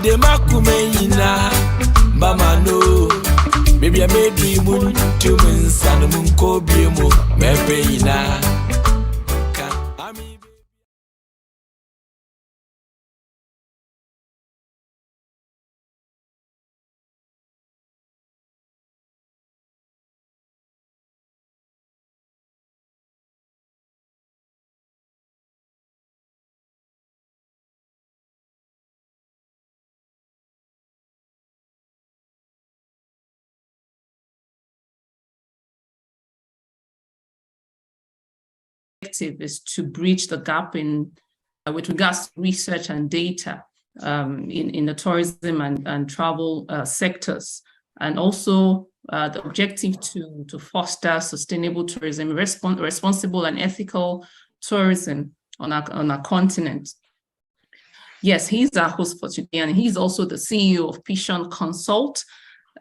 de makumeyina Bamano maybe I made dream to me san mun ko biemo mepeyina is to bridge the gap in with regards to research and data in the tourism and travel sectors, and also the objective to foster sustainable tourism, responsible and ethical tourism on our continent. Yes, he's our host for today, and he's also the CEO of Pichon Consult,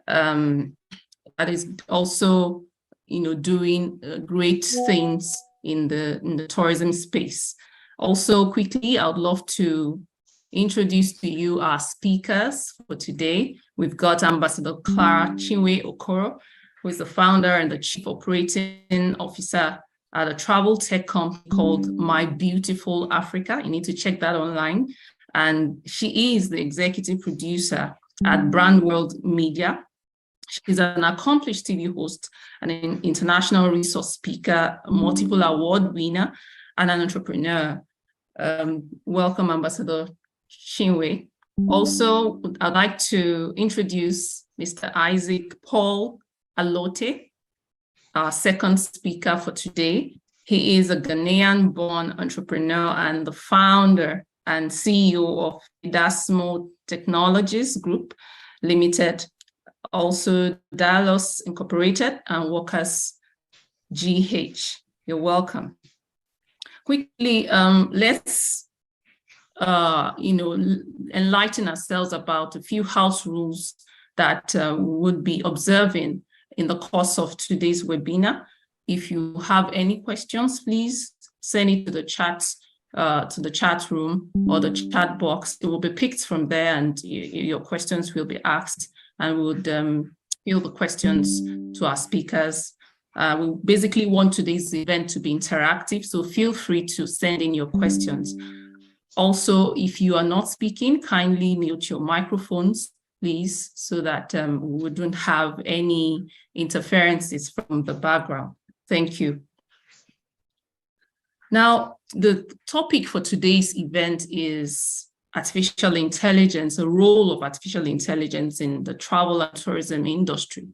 that is also, doing great things in the tourism space. Also, quickly, I would love to introduce to you our speakers for today. We've got Ambassador Clara Chinwe Okoro, who is the founder and the chief operating officer at a travel tech company called My Beautiful Africa. You need to check that online. And she is the executive producer at Brand World Media. She's an accomplished TV host, an international resource speaker, multiple award winner, and an entrepreneur. Welcome, Ambassador Chinwe. Also, I'd like to introduce Mr. Isaac Paul Alote, our second speaker for today. He is a Ghanaian-born entrepreneur and the founder and CEO of Dasmo Technologists Group Limited, also Dallas Incorporated and Workers GH. You're welcome. Quickly, let's enlighten ourselves about a few house rules that we would be observing in the course of today's webinar. If you have any questions, please send it to the chat room or the chat box. It will be picked from there, and your questions will be asked, and we would field the questions to our speakers. We basically want today's event to be interactive, so feel free to send in your questions. Also, if you are not speaking, kindly mute your microphones, please, so that we don't have any interferences from the background. Thank you. Now, the topic for today's event is artificial intelligence, the role of artificial intelligence in the travel and tourism industry.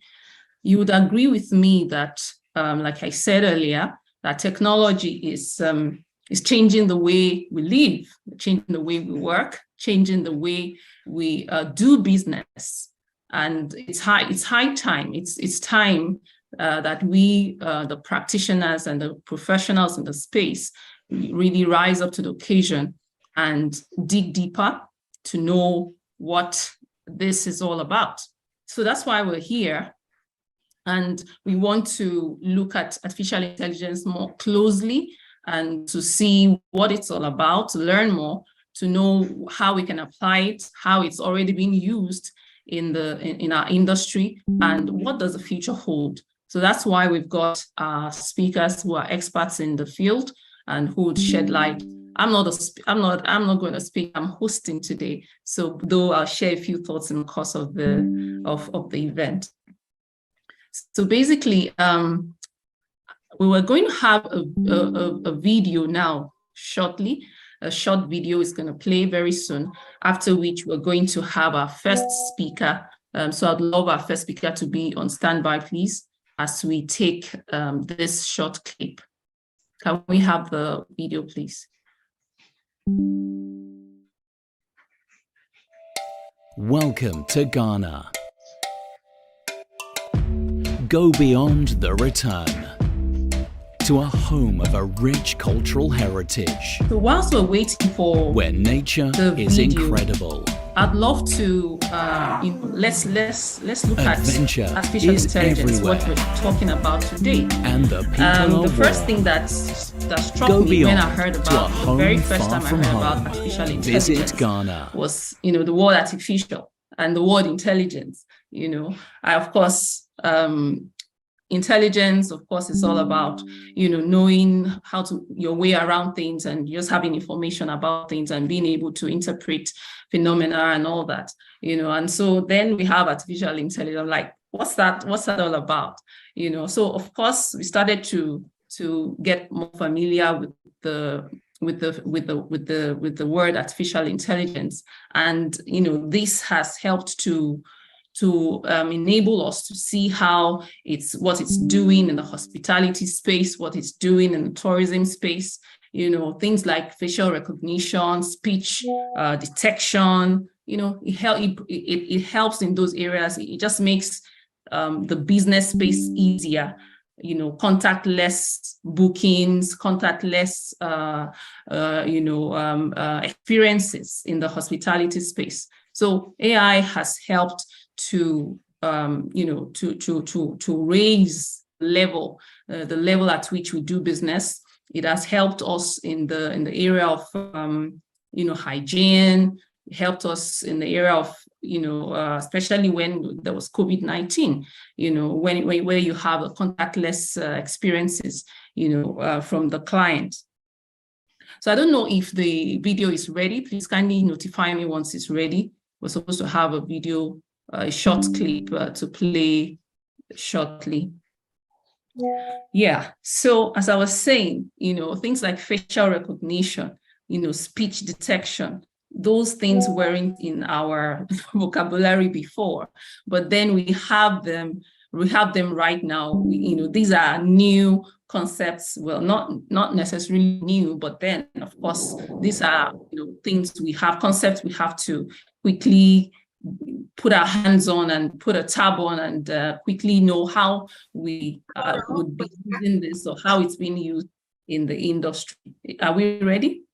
You would agree with me that, like I said earlier, that technology is changing the way we live, changing the way we work, changing the way we do business. And it's high time. It's time that we, the practitioners and the professionals in the space, really rise up to the occasion and dig deeper to know what this is all about. So that's why we're here. And we want to look at artificial intelligence more closely and to see what it's all about, to learn more, to know how we can apply it, how it's already being used in our industry, and what does the future hold. So that's why we've got speakers who are experts in the field and who would shed light. I'm not going to speak. I'm hosting today. So though I'll share a few thoughts in the course of the event. So basically, we were going to have a video now shortly. A short video is going to play very soon, after which we're going to have our first speaker. So I'd love our first speaker to be on standby, please, as we take this short clip. Can we have the video, please? Welcome to Ghana. Go beyond the return to a home of a rich cultural heritage So whilst we're waiting for where nature the is video, incredible. I'd love to, let's look Adventure at artificial is intelligence, what everywhere. we're talking about today. And the people The are first warm. thing that struck Go me when I beyond heard to about a the very home first far time I from heard about home. artificial Visit intelligence Ghana. was, the word artificial and the word intelligence. I of course. Intelligence, of course, is all about, knowing how to your way around things and just having information about things and being able to interpret phenomena and all that, and so then we have artificial intelligence. I'm like, what's that all about? So of course we started to get more familiar with the word artificial intelligence. And this has helped to enable us to see how what it's doing in the hospitality space, what it's doing in the tourism space, things like facial recognition, speech detection, it helps in those areas. It just makes the business space easier, contactless bookings, contactless experiences in the hospitality space. So AI has helped to raise the level at which we do business. It has helped us in the area of hygiene. It helped us in the area of especially when there was COVID-19. Where you have a contactless experiences from the client. So I don't know if the video is ready. Please kindly notify me once it's ready. We're supposed to have a video, a short clip to play shortly. Yeah, so as I was saying, things like facial recognition, speech detection, those things weren't in our vocabulary before, but then we have them right now. These are new concepts. Well, not necessarily new, but then of course these are things concepts we have to quickly put our hands on and put a tab on and quickly know how we would be using this or how it's being used in the industry. Are we ready?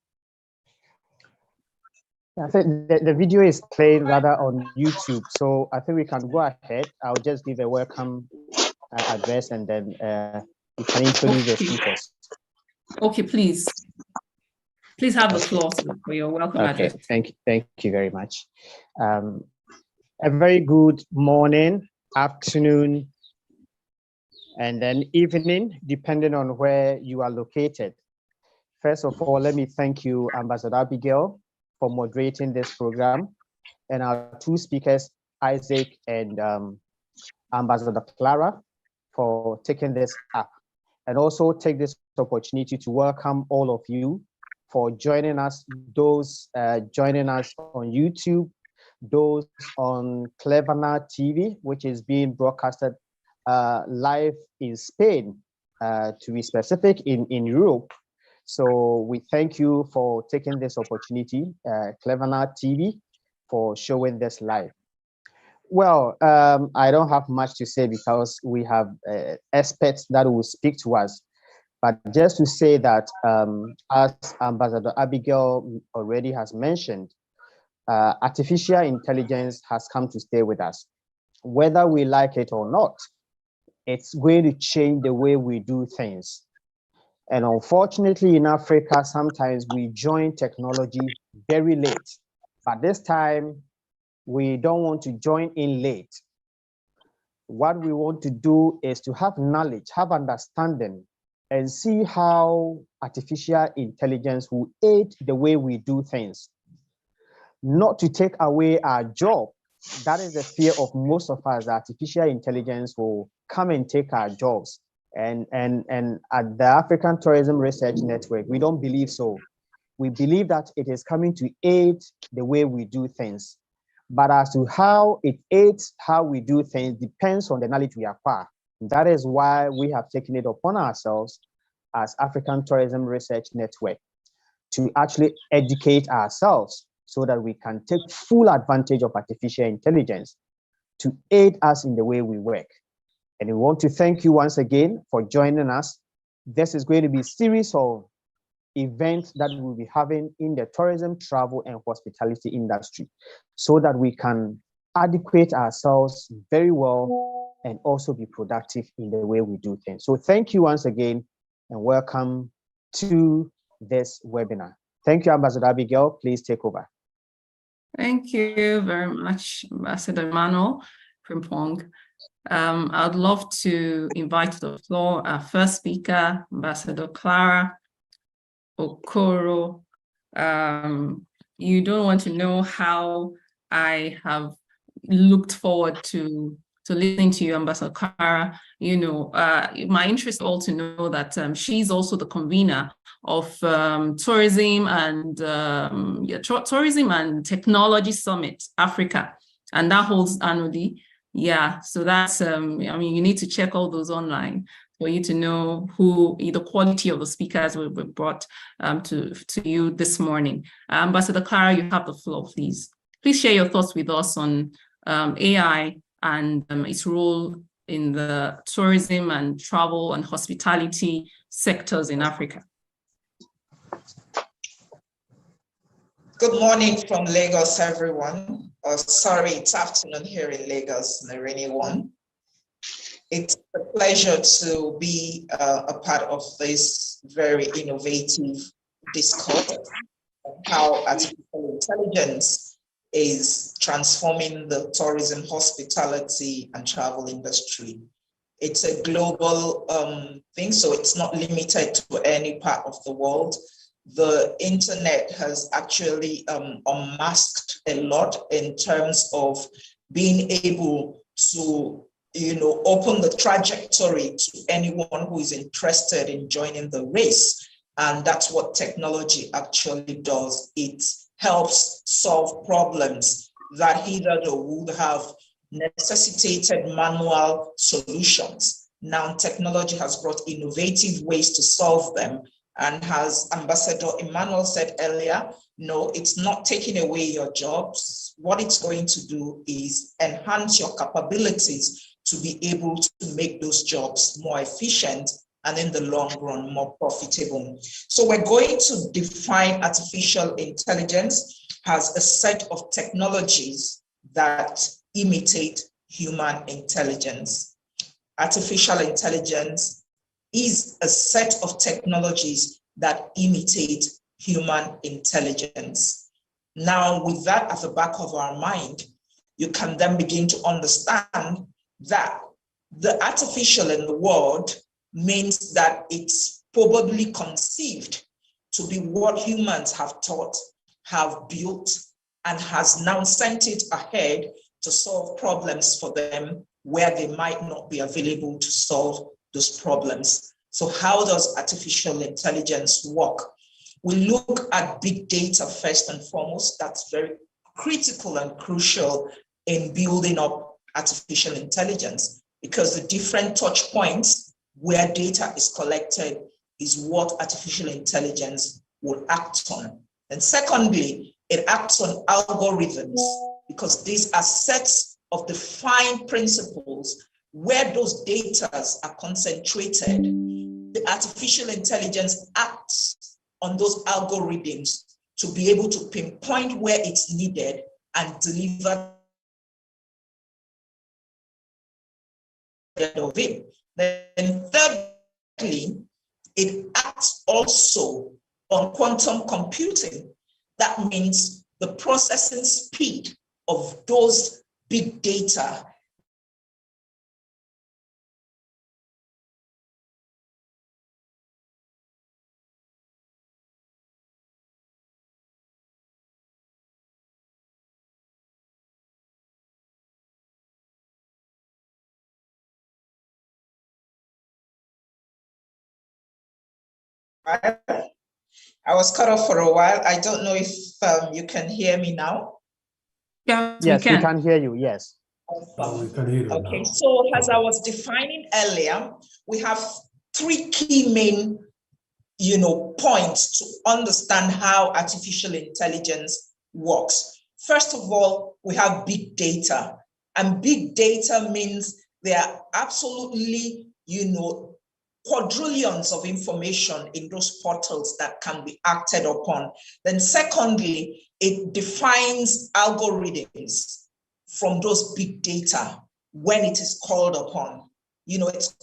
I think the video is playing rather on YouTube, so I think we can go ahead. I'll just give a welcome address and then you can introduce the speakers. Okay, please have the floor for your welcome address. Thank you very much. A very good morning, afternoon, and then evening, depending on where you are located. First of all, let me thank you, Ambassador Abigail, for moderating this program, and our two speakers, Isaac and Ambassador Clara, for taking this up. And also take this opportunity to welcome all of you for joining us, those joining us on YouTube, those on Cleverna TV, which is being broadcasted live in Spain, to be specific, in Europe. So we thank you for taking this opportunity, Cleverna TV, for showing this live. Well, I don't have much to say because we have experts that will speak to us. But just to say that, as Ambassador Abigail already has mentioned, artificial intelligence has come to stay with us. Whether we like it or not, it's going to change the way we do things. And unfortunately, in Africa, sometimes we join technology very late. But this time, we don't want to join in late. What we want to do is to have knowledge, have understanding, and see how artificial intelligence will aid the way we do things. Not to take away our job. That is the fear of most of us. Artificial intelligence will come and take our jobs. And at the African Tourism Research Network, we don't believe so. We believe that it is coming to aid the way we do things. But as to how it aids how we do things depends on the knowledge we acquire. That is why we have taken it upon ourselves as African Tourism Research Network to actually educate ourselves so that we can take full advantage of artificial intelligence to aid us in the way we work. And we want to thank you once again for joining us. this is going to be a series of events that we'll be having in the tourism, travel, and hospitality industry so that we can adequate ourselves very well and also be productive in the way we do things. So thank you once again and welcome to this webinar. Thank you, Ambassador Abigail. Please take over. Thank you very much, Ambassador Emmanuel Frimpong. I'd love to invite to the floor our first speaker, Ambassador Clara Okoro. You don't want to know how I have looked forward to listening to you, Ambassador Clara. You know, my interest all to know that she's also the convener of Tourism and Tourism and Technology Summit Africa, and that holds annually. Yeah, so that's I mean, you need to check all those online for you to know who the quality of the speakers we brought to you this morning. Ambassador Clara, you have the floor, please. Please share your thoughts with us on AI and its role in the tourism and travel and hospitality sectors in Africa. Good morning from Lagos, everyone. Sorry, it's afternoon here in Lagos, the rainy one. It's a pleasure to be a part of this very innovative discourse on how artificial intelligence is transforming the tourism, hospitality, and travel industry. It's a global thing, so it's not limited to any part of the world. The internet has actually unmasked a lot in terms of being able to, open the trajectory to anyone who is interested in joining the race. And that's what technology actually does. It helps solve problems that hitherto would have necessitated manual solutions. Now, technology has brought innovative ways to solve them. And as Ambassador Emmanuel said earlier, no, it's not taking away your jobs. What it's going to do is enhance your capabilities to be able to make those jobs more efficient and in the long run, more profitable. So we're going to define artificial intelligence as a set of technologies that imitate human intelligence. Artificial intelligence is a set of technologies that imitate human intelligence. Now, with that at the back of our mind, you can then begin to understand that the artificial in the word means that it's probably conceived to be what humans have taught, have built, and has now sent it ahead to solve problems for them where they might not be available to solve those problems. So how does artificial intelligence work? We look at big data first and foremost. That's very critical and crucial in building up artificial intelligence, because the different touch points where data is collected is what artificial intelligence will act on. And secondly, it acts on algorithms, because these are sets of defined principles where those data are concentrated. The artificial intelligence acts on those algorithms to be able to pinpoint where it's needed and deliver of it. Then thirdly, it acts also on quantum computing. That means the processing speed of those big data I was cut off for a while. I don't know if you can hear me now. Yes, we can hear you, yes. We can hear you okay, now. So as I was defining earlier, we have three key main points to understand how artificial intelligence works. First of all, we have big data. And big data means they are absolutely, quadrillions of information in those portals that can be acted upon. Then secondly, it defines algorithms from those big data when it is called upon. It's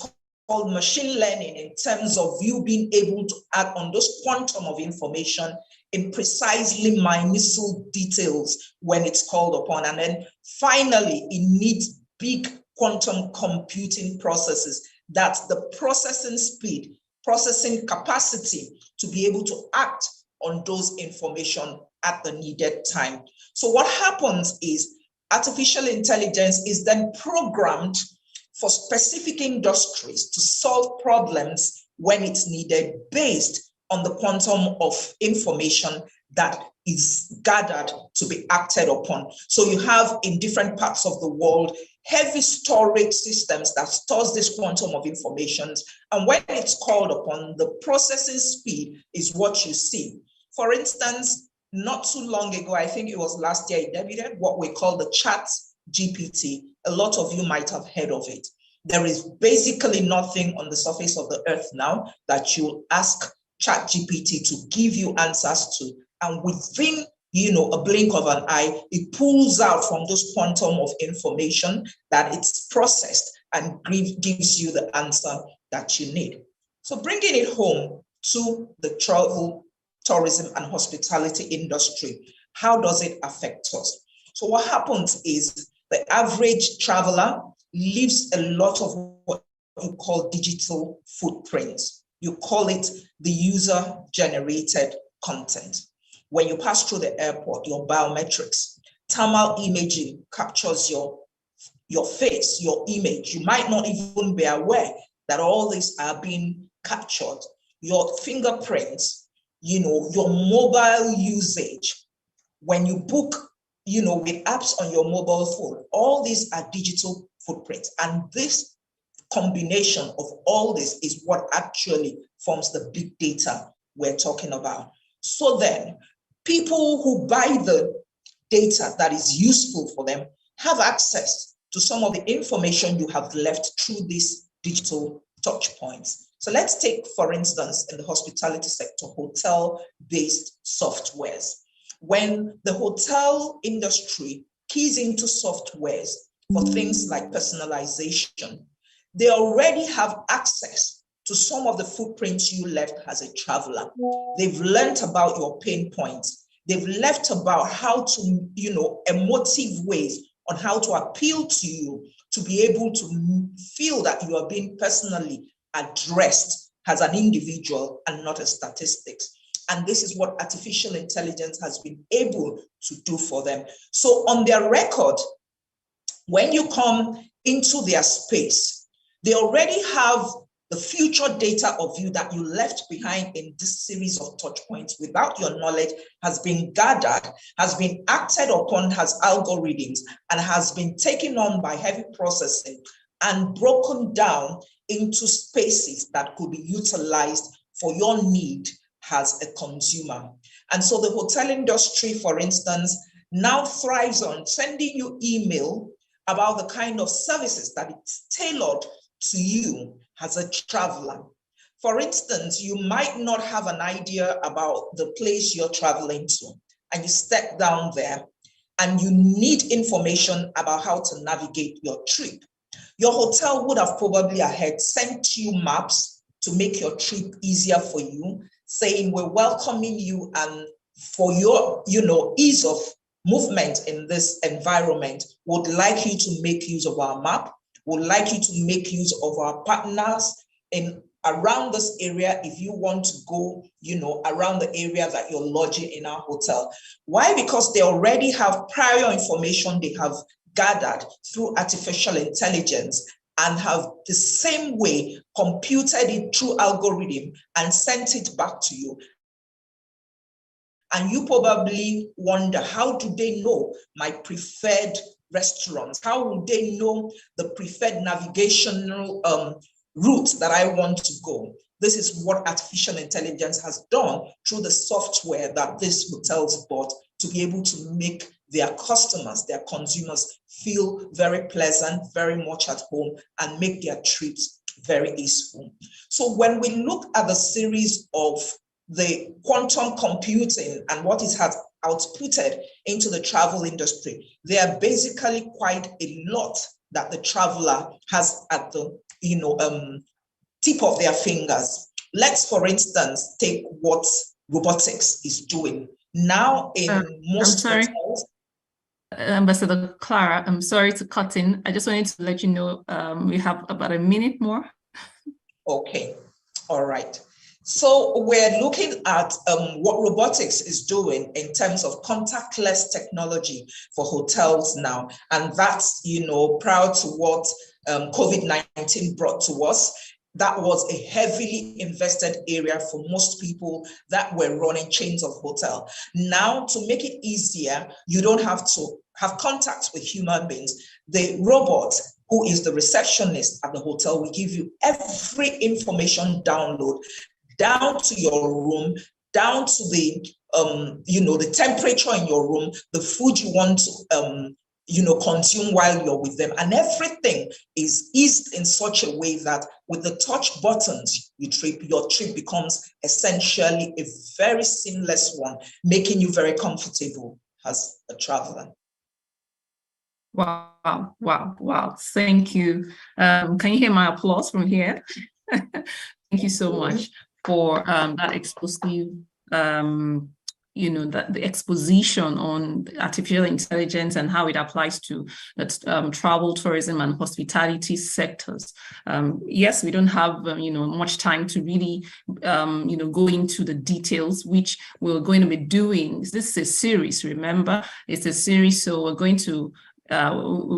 called machine learning in terms of you being able to act on those quantum of information in precisely minuscule details when it's called upon. And then finally, it needs big quantum computing processes. That's the processing speed, processing capacity to be able to act on those information at the needed time. So what happens is artificial intelligence is then programmed for specific industries to solve problems when it's needed based on the quantum of information that is gathered to be acted upon. So you have in different parts of the world, heavy storage systems that stores this quantum of information. And when it's called upon, the processing speed is what you see. For instance, not too long ago, I think it was last year, it debuted what we call the ChatGPT. A lot of you might have heard of it. There is basically nothing on the surface of the earth now that you ask ChatGPT to give you answers to. And within, a blink of an eye, it pulls out from those quantum of information that it's processed and gives you the answer that you need. So bringing it home to the travel, tourism, and hospitality industry, how does it affect us? So what happens is the average traveler leaves a lot of what you call digital footprints. You call it the user-generated content. When you pass through the airport, your biometrics, thermal imaging captures your face, your image. You might not even be aware that all these are being captured. Your fingerprints, your mobile usage. When you book, with apps on your mobile phone, all these are digital footprints. And this combination of all this is what actually forms the big data we're talking about. So then, people who buy the data that is useful for them have access to some of the information you have left through these digital touch points. So let's take, for instance, in the hospitality sector, hotel-based softwares. When the hotel industry keys into softwares for things like personalization, they already have access to some of the footprints you left as a traveler. They've learned about your pain points. They've left about how to, emotive ways on how to appeal to you to be able to feel that you are being personally addressed as an individual and not a statistics. And this is what artificial intelligence has been able to do for them. So on their record, when you come into their space, they already have the future data of you that you left behind in this series of touch points without your knowledge has been gathered, has been acted upon as algorithms, and has been taken on by heavy processing and broken down into spaces that could be utilized for your need as a consumer. And so the hotel industry, for instance, now thrives on sending you email about the kind of services that it's tailored to you as a traveler. For instance, you might not have an idea about the place you're traveling to, and you step down there and you need information about how to navigate your trip. Your hotel would have probably ahead sent you maps to make your trip easier for you, saying we're welcoming you, and for your ease of movement in this environment, would like you to make use of our map, would like you to make use of our partners in around this area if you want to go, around the area that you're lodging in our hotel. Why? Because they already have prior information they have gathered through artificial intelligence and have the same way computed it through algorithm and sent it back to you. And you probably wonder, how do they know my preferred restaurants? How will they know the preferred navigational route that I want to go? This is what artificial intelligence has done through the software that these hotels bought to be able to make their customers, their consumers feel very pleasant, very much at home, and make their trips very useful. So when we look at the series of the quantum computing and what it has outputted into the travel industry, there are basically quite a lot that the traveler has at the tip of their fingers. Let's, for instance, take what robotics is doing now in most hotels. Ambassador Clara, I'm sorry to cut in. I just wanted to let you know we have about a minute more. Okay, all right. So we're looking at what robotics is doing in terms of contactless technology for hotels now. And that's, prior to what COVID-19 brought to us. That was a heavily invested area for most people that were running chains of hotel. Now, to make it easier, you don't have to have contact with human beings. The robot, who is the receptionist at the hotel, will give you every information download down to your room, down to the the temperature in your room, the food you want to consume while you're with them, and everything is eased in such a way that with the touch buttons, your trip becomes essentially a very seamless one, making you very comfortable as a traveler. Wow, wow, wow. Thank you. Can you hear my applause from here? Thank you so much for that expositive, the exposition on artificial intelligence and how it applies to travel, tourism, and hospitality sectors. Yes, we don't have much time to really go into the details, which we're going to be doing. This is a series, remember, it's a series, so we're going to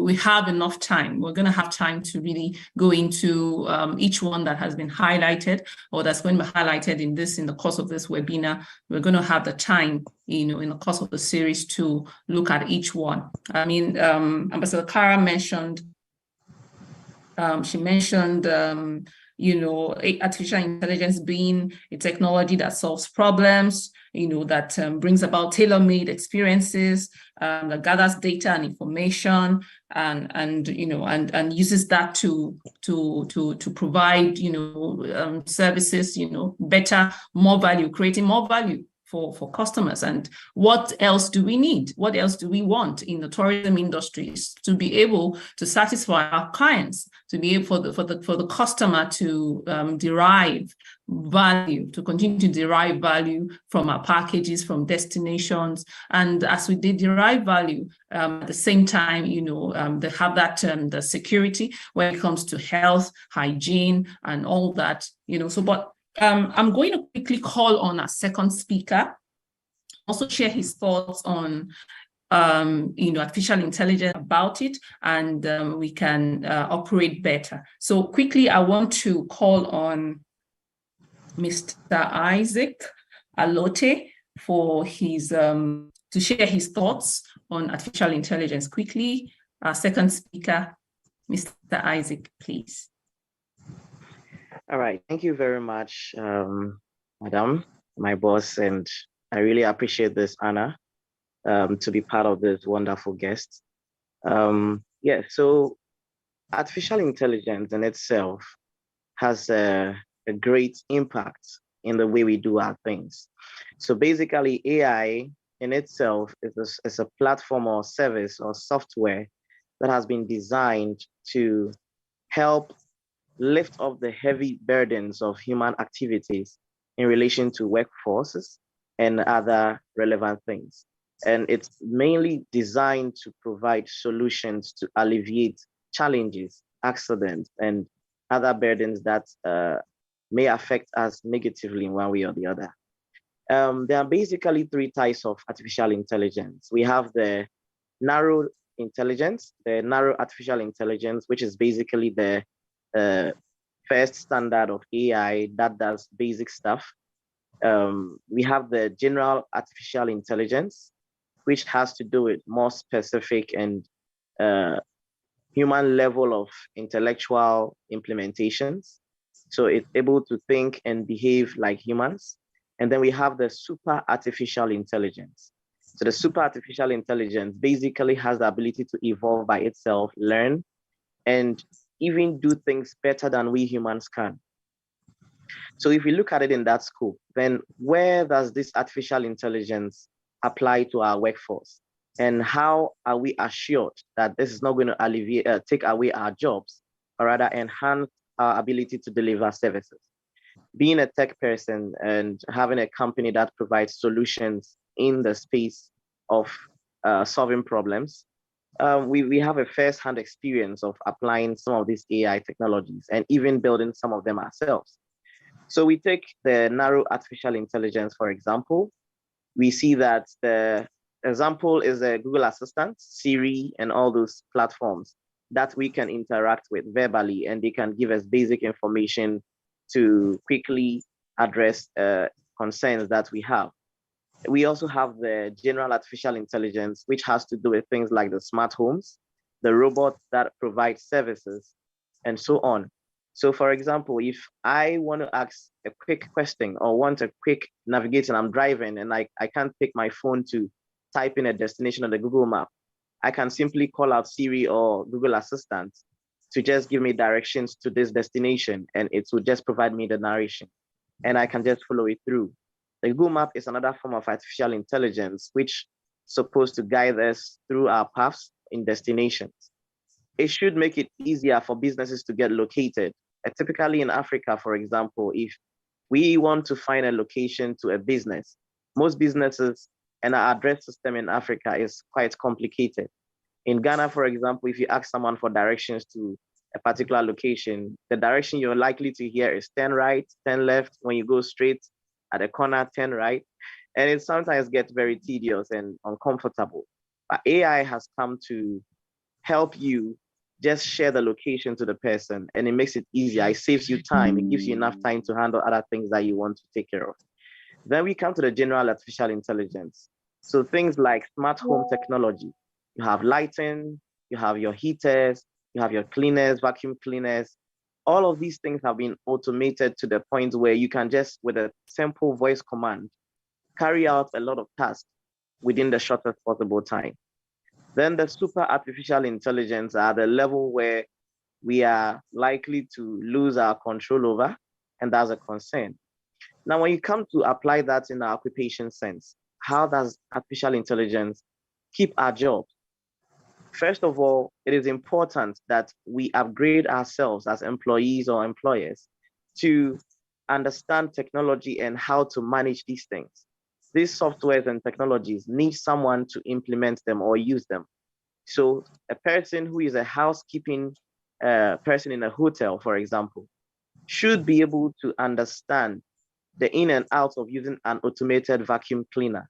we have enough time. We're going to have time to really go into each one that has been highlighted or that's going to be highlighted in the course of this webinar. We're going to have the time, in the course of the series to look at each one. I mean, Ambassador Kara mentioned, artificial intelligence being a technology that solves problems, that brings about tailor-made experiences, that gathers data and information, and uses that to provide services, better, more value, creating more value for customers. And what else do we need? What else do we want in the tourism industries to be able to satisfy our clients, to be able for the customer to derive value, to continue to derive value from our packages, from destinations. And as we derive value, at the same time, they have that the security when it comes to health, hygiene, and all that, but I'm going to quickly call on our second speaker, also share his thoughts on artificial intelligence about it, and we can operate better. So quickly, I want to call on Mr. Isaac Alote for his to share his thoughts on artificial intelligence. Quickly, our second speaker, Mr. Isaac, please. All right, thank you very much, Madam, my boss, and I really appreciate this honor to be part of this wonderful guest. So artificial intelligence in itself has a great impact in the way we do our things. So basically, AI in itself is a platform or service or software that has been designed to help lift off the heavy burdens of human activities in relation to workforces and other relevant things. And it's mainly designed to provide solutions to alleviate challenges, accidents, and other burdens that may affect us negatively in one way or the other. There are basically three types of artificial intelligence. We have the narrow intelligence, the narrow artificial intelligence, which is basically the first standard of AI that does basic stuff. We have the general artificial intelligence, which has to do with more specific and human level of intellectual implementations. So it's able to think and behave like humans. And then we have the super artificial intelligence. So the super artificial intelligence basically has the ability to evolve by itself, learn, and even do things better than we humans can. So if we look at it in that scope, then where does this artificial intelligence apply to our workforce? And how are we assured that this is not going to alleviate, take away our jobs, or rather enhance our ability to deliver services? Being a tech person and having a company that provides solutions in the space of solving problems, we have a first-hand experience of applying some of these AI technologies and even building some of them ourselves. So we take the narrow artificial intelligence, for example. We see that the example is a Google Assistant, Siri, and all those platforms that we can interact with verbally, and they can give us basic information to quickly address concerns that we have. We also have the general artificial intelligence, which has to do with things like the smart homes, the robots that provide services, and so on. So for example, if I want to ask a quick question or want a quick navigation, I'm driving and I can't pick my phone to type in a destination on the Google map, I can simply call out Siri or Google Assistant to just give me directions to this destination, and it will just provide me the narration, and I can just follow it through. The Google map is another form of artificial intelligence, which is supposed to guide us through our paths in destinations. It should make it easier for businesses to get located. Typically in Africa, for example, if we want to find a location to a business, most businesses and our address system in Africa is quite complicated. In Ghana, for example, if you ask someone for directions to a particular location, the direction you're likely to hear is 10 right, 10 left. When you go straight at the corner, 10 right. And it sometimes gets very tedious and uncomfortable. But AI has come to help you just share the location to the person, and it makes it easier. It saves you time. It gives you enough time to handle other things that you want to take care of. Then we come to the general artificial intelligence. So things like smart home technology. You have lighting, you have your heaters, you have your cleaners, vacuum cleaners. All of these things have been automated to the point where you can just, with a simple voice command, carry out a lot of tasks within the shortest possible time. Then the super artificial intelligence are the level where we are likely to lose our control over, and that's a concern. Now, when you come to apply that in our occupation sense, how does artificial intelligence keep our jobs? First of all, it is important that we upgrade ourselves as employees or employers to understand technology and how to manage these things. These softwares and technologies need someone to implement them or use them. So a person who is a housekeeping person in a hotel, for example, should be able to understand the in and out of using an automated vacuum cleaner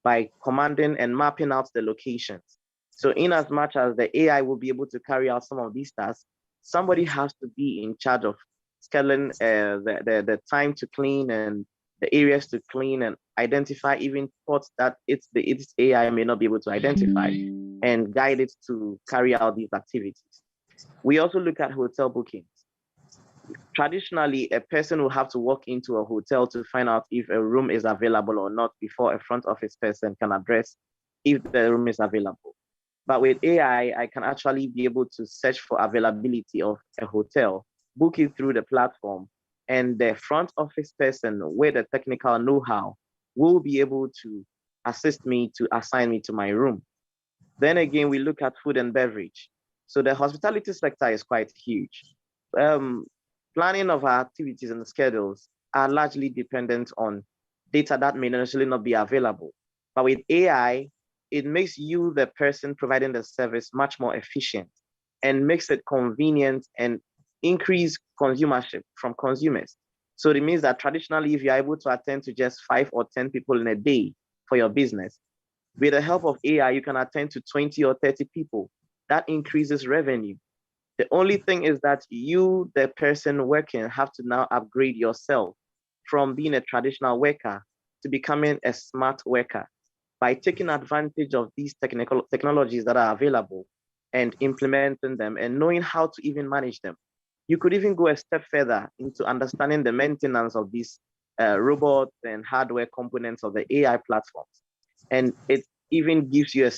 by commanding and mapping out the locations. So in as much as the AI will be able to carry out some of these tasks, somebody has to be in charge of scheduling the time to clean and the areas to clean and identify even spots that its AI may not be able to identify and guide it to carry out these activities. We also look at hotel bookings. Traditionally, a person will have to walk into a hotel to find out if a room is available or not before a front office person can address if the room is available. But with AI, I can actually be able to search for availability of a hotel, book it through the platform, and the front office person with the technical know-how will be able to assist me to assign me to my room. Then again, we look at food and beverage. So the hospitality sector is quite huge. Planning of our activities and schedules are largely dependent on data that may necessarily not be available. But with AI, it makes you, the person providing the service, much more efficient and makes it convenient and increase consumership from consumers. So it means that traditionally, if you're able to attend to just 5 or 10 people in a day for your business, with the help of AI, you can attend to 20 or 30 people. That increases revenue. The only thing is that you, the person working, have to now upgrade yourself from being a traditional worker to becoming a smart worker by taking advantage of these technologies that are available and implementing them and knowing how to even manage them. You could even go a step further into understanding the maintenance of these robots and hardware components of the AI platforms. And it even gives you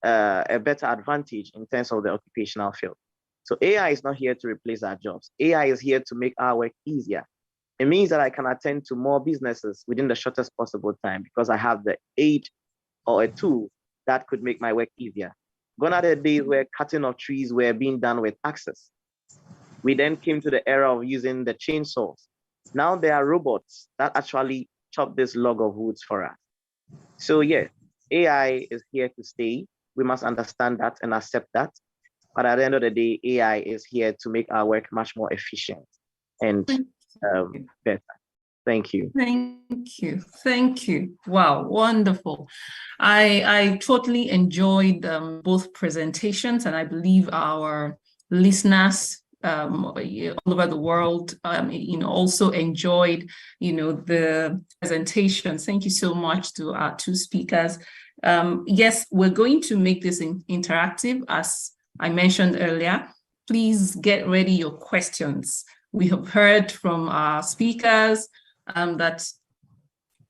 a better advantage in terms of the occupational field. So AI is not here to replace our jobs. AI is here to make our work easier. It means that I can attend to more businesses within the shortest possible time because I have the aid or a tool that could make my work easier. Gone are the days where cutting of trees were being done with axes. We then came to the era of using the chainsaws. Now there are robots that actually chop this log of woods for us. So yeah, AI is here to stay. We must understand that and accept that. But at the end of the day, AI is here to make our work much more efficient and better. Thank you. Thank you. Thank you. Wow, wonderful. I totally enjoyed both presentations, and I believe our listeners all over the world, also enjoyed, the presentations. Thank you so much to our two speakers. Yes, we're going to make this interactive, as I mentioned earlier. Please get ready your questions. We have heard from our speakers that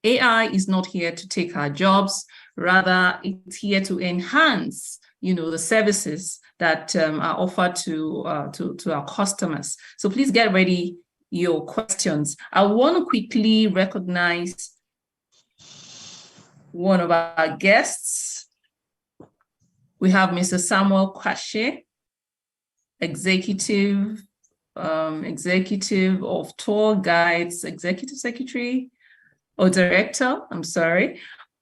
AI is not here to take our jobs, rather it's here to enhance, the services that are offered to our customers. So please get ready your questions. I want to quickly recognize one of our guests. We have Mr. Samuel Kwashe, executive of Tour Guides, executive secretary or director,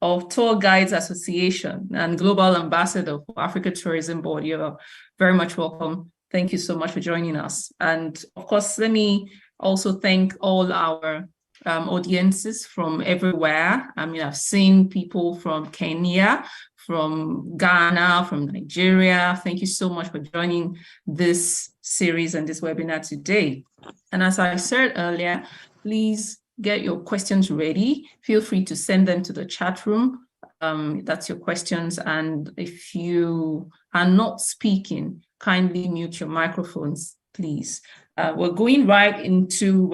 of Tour Guides Association and global ambassador for Africa Tourism Board. You're very much welcome. Thank you so much for joining us. And of course, let me also thank all our audiences from everywhere. I've seen people from Kenya, from Ghana, from Nigeria. Thank you so much for joining this series and this webinar today. And as I said earlier, please get your questions ready. Feel free to send them to the chat room. That's your questions. And if you are not speaking, kindly mute your microphones, please. We're going right into,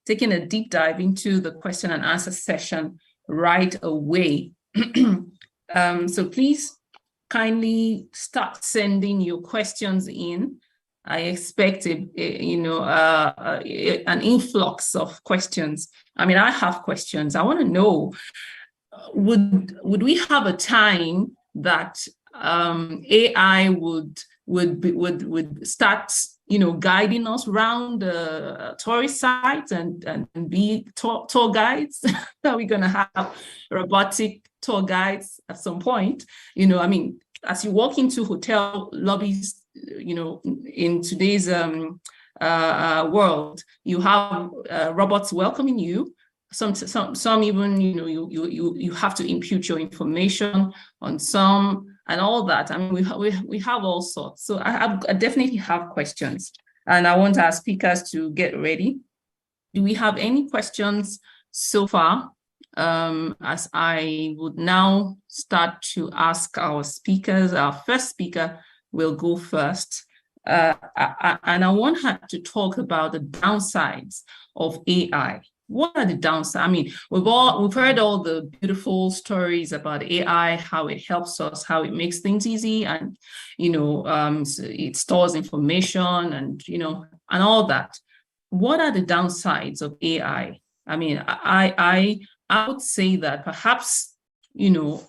taking a deep dive into the question and answer session right away. So please kindly start sending your questions in. I expect an influx of questions. I have questions. I want to know, would we have a time that AI would start guiding us around tourist sites and be tour guides? Are we going to have robotic tour guides at some point? As you walk into hotel lobbies, in today's world, you have robots welcoming you. Some even, you have to impute your information on some and all that. We have all sorts. So I definitely have questions, and I want our speakers to get ready. Do we have any questions so far? As I would now start to ask our speakers. Our first speaker will go first. And I want her to talk about the downsides of AI. What are the downsides? We've heard all the beautiful stories about AI, how it helps us, how it makes things easy, and it stores information, and and all that. What are the downsides of AI? I would say that perhaps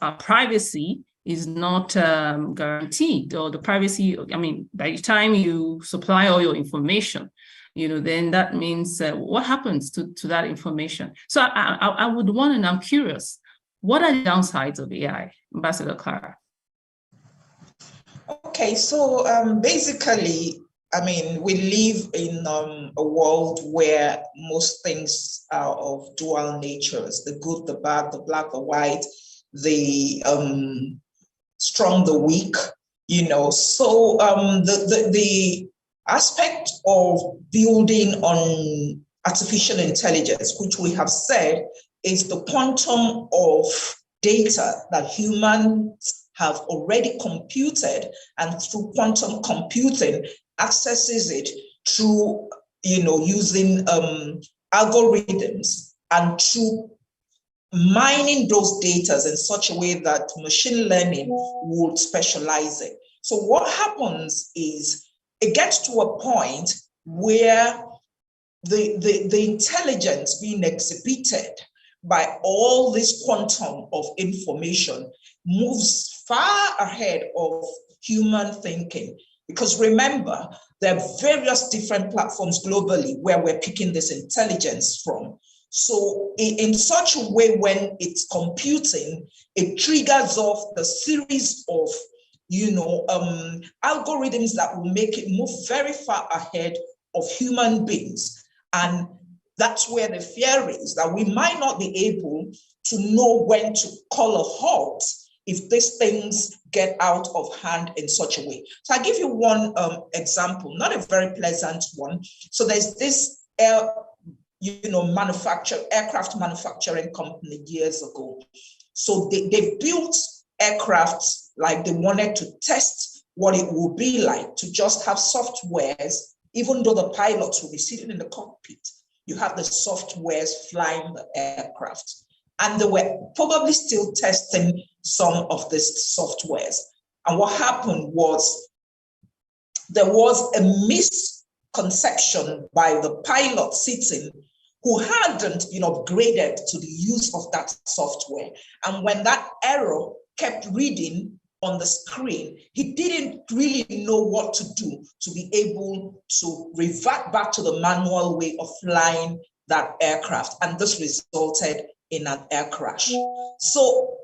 our privacy is not guaranteed, or the privacy. By the time you supply all your information, then that means what happens to that information? So I would want, and I'm curious, what are the downsides of AI, Ambassador Clara? Okay, so basically, we live in a world where most things are of dual natures: the good, the bad, the black, the white, the strong, the weak. So the aspect of building on artificial intelligence, which we have said is the quantum of data that humans have already computed, and through quantum computing accesses it through using algorithms and through mining those data in such a way that machine learning would specialize it. So what happens is it gets to a point where the intelligence being exhibited by all this quantum of information moves far ahead of human thinking. Because remember, there are various different platforms globally where we're picking this intelligence from. So in such a way, when it's computing, it triggers off the series of algorithms that will make it move very far ahead of human beings. And that's where the fear is, that we might not be able to know when to call a halt if these things get out of hand in such a way. So I'll give you one example, not a very pleasant one. So there's this aircraft manufacturing company years ago. So they built aircraft like they wanted to test what it would be like to just have softwares, even though the pilots will be sitting in the cockpit. You have the softwares flying the aircraft. And they were probably still testing some of these softwares. And what happened was there was a misconception by the pilot sitting who hadn't been upgraded to the use of that software. And when that error kept reading on the screen, he didn't really know what to do to be able to revert back to the manual way of flying that aircraft. And this resulted in an air crash. So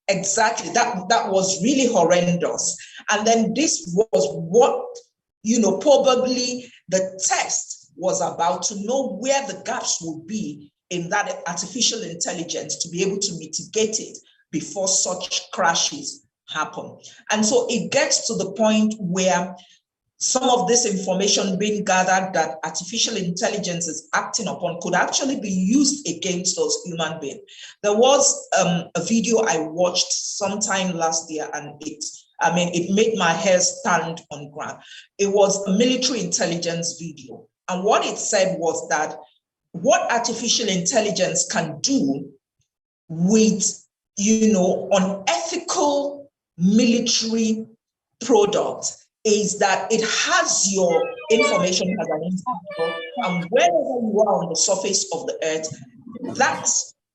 exactly, that was really horrendous. And then this was what, probably the test was about, to know where the gaps would be in that artificial intelligence to be able to mitigate it before such crashes happen. And so it gets to the point where some of this information being gathered that artificial intelligence is acting upon could actually be used against those human beings. There was a video I watched sometime last year, and it made my hair stand on ground. It was a military intelligence video. And what it said was that what artificial intelligence can do with, unethical military products is that it has your information as an individual, and wherever you are on the surface of the earth, that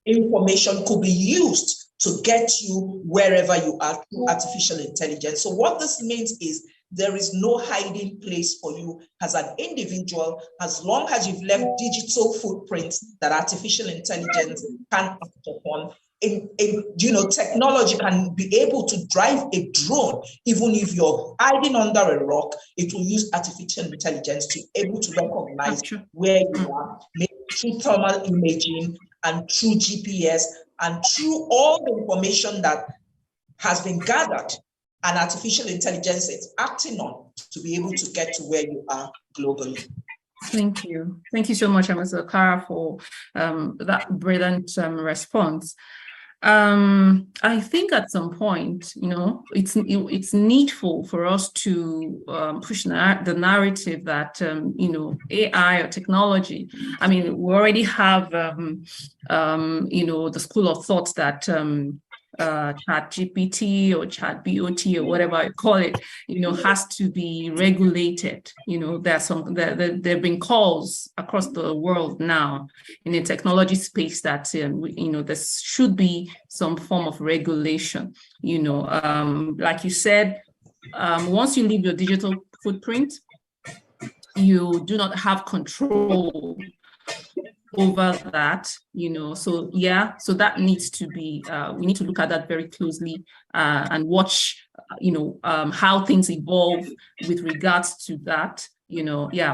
information could be used to get you wherever you are through artificial intelligence. So what this means is there is no hiding place for you as an individual, as long as you've left digital footprints that artificial intelligence can act upon. Technology can be able to drive a drone, even if you're hiding under a rock. It will use artificial intelligence to be able to recognize where you are, maybe through thermal imaging and through GPS and through all the information that has been gathered and artificial intelligence is acting on to be able to get to where you are globally. Thank you. Thank you so much, Mr. Okara, for that brilliant response. I think at some point, it's needful for us to push the narrative that, AI or technology, we already have, the school of thought that ChatGPT or ChatBot or whatever I call it, has to be regulated. There have been calls across the world now in the technology space that there should be some form of regulation. Like you said, once you leave your digital footprint, you do not have control over that, so that needs to be, we need to look at that very closely and watch, how things evolve with regards to that,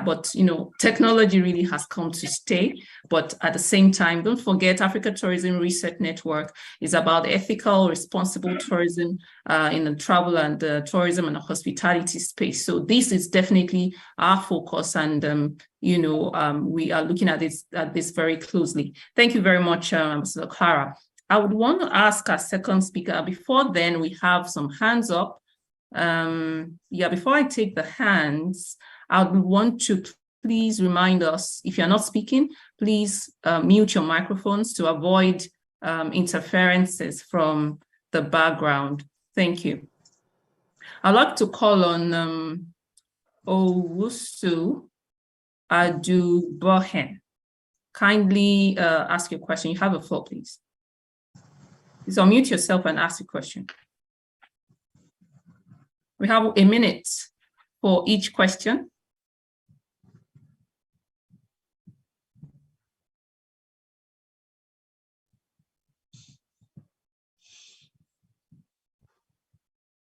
but technology really has come to stay. But at the same time, don't forget, Africa Tourism Research Network is about ethical, responsible tourism in the travel and tourism and hospitality space. So this is definitely our focus, and we are looking at this very closely. Thank you very much, Mr. Okara. I would want to ask our second speaker. Before then, we have some hands up. Before I take the hands, I would want to please remind us, if you're not speaking, please mute your microphones to avoid interferences from the background. Thank you. I'd like to call on Owusu Adubohen. Kindly ask your question. You have the floor, please. Please unmute yourself and ask the question. We have a minute for each question.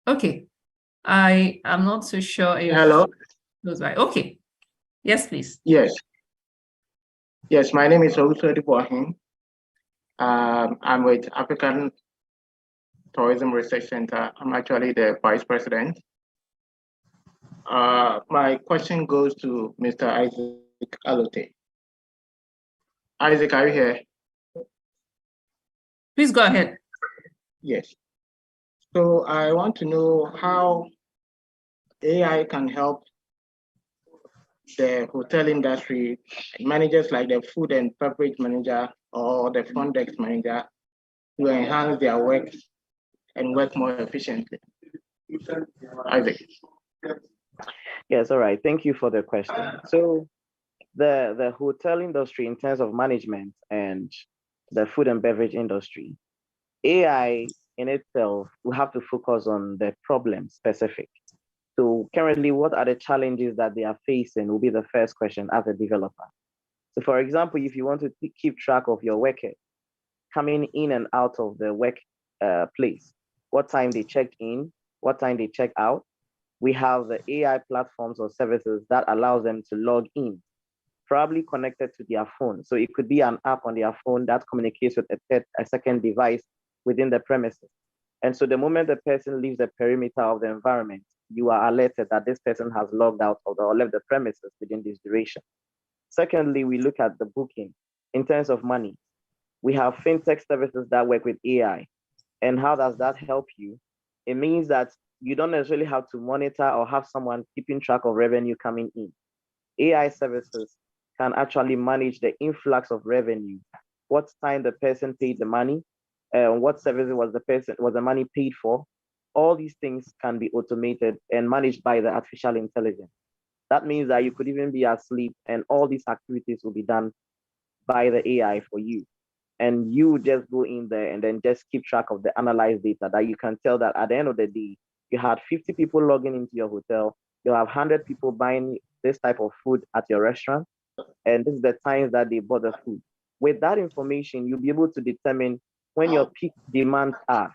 Okay, I am not so sure if Hello. those right. Okay, yes, please. Yes. Yes, my name is Owusu Adubohen. I'm with African Tourism Research Center. I'm actually the vice president. My question goes to Mr. Isaac Alote. Isaac, are you here? Please go ahead. Yes. So I want to know how AI can help the hotel industry, managers like the food and beverage manager or the front desk manager, to enhance their work and work more efficiently. Isaac. Yes, all right. Thank you for the question. So the hotel industry in terms of management and the food and beverage industry, AI in itself will have to focus on the problem specific. So currently, what are the challenges that they are facing will be the first question as a developer. So for example, if you want to keep track of your workers coming in and out of the work place, what time they check in, what time they check out, we have the AI platforms or services that allows them to log in, probably connected to their phone. So it could be an app on their phone that communicates with a second device within the premises. And so the moment the person leaves the perimeter of the environment, you are alerted that this person has logged out or left the premises within this duration. Secondly, we look at the booking in terms of money. We have fintech services that work with AI. And how does that help you? It means that you don't necessarily have to monitor or have someone keeping track of revenue coming in. AI services can actually manage the influx of revenue, what time the person paid the money, what services was the money paid for. All these things can be automated and managed by the artificial intelligence. That means that you could even be asleep and all these activities will be done by the AI for you. And you just go in there and then just keep track of the analyzed data that you can tell that at the end of the day, you had 50 people logging into your hotel, you have 100 people buying this type of food at your restaurant, and this is the times that they bought the food. With that information, you'll be able to determine when your peak demands are.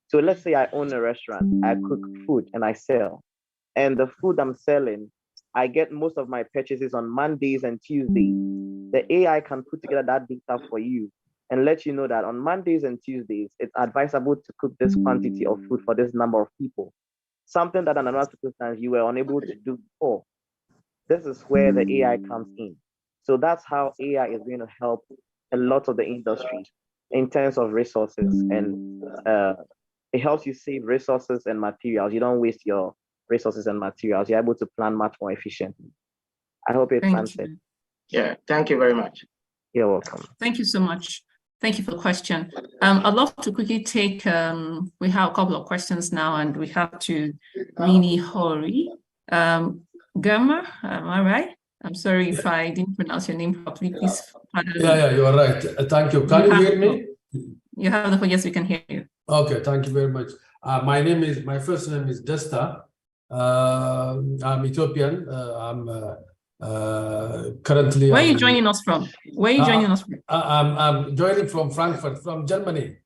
So let's say I own a restaurant, I cook food and I sell. And the food I'm selling, I get most of my purchases on Mondays and Tuesdays. The AI can put together that data for you and let you know that on Mondays and Tuesdays, it's advisable to cook this quantity of food for this number of people. Something that in another circumstance you were unable to do before. This is where the AI comes in. So that's how AI is going to help a lot of the industry in terms of resources, and it helps you save resources and materials. You don't waste your resources and materials. You're able to plan much more efficiently. I hope it's answered. Yeah, thank you very much. You're welcome. Thank you so much. Thank you for the question. I'd love to quickly take, we have a couple of questions now and we have to really hurry. Germa, am I right? I'm sorry if I didn't pronounce your name properly, please. Yeah, you are right. Thank you. Can you hear me? You have the phone. Yes, we can hear you. Okay, thank you very much. My first name is Desta. I'm Ethiopian. I'm currently. Where are you joining us from? Where are you joining us from? I'm joining from Frankfurt, from Germany.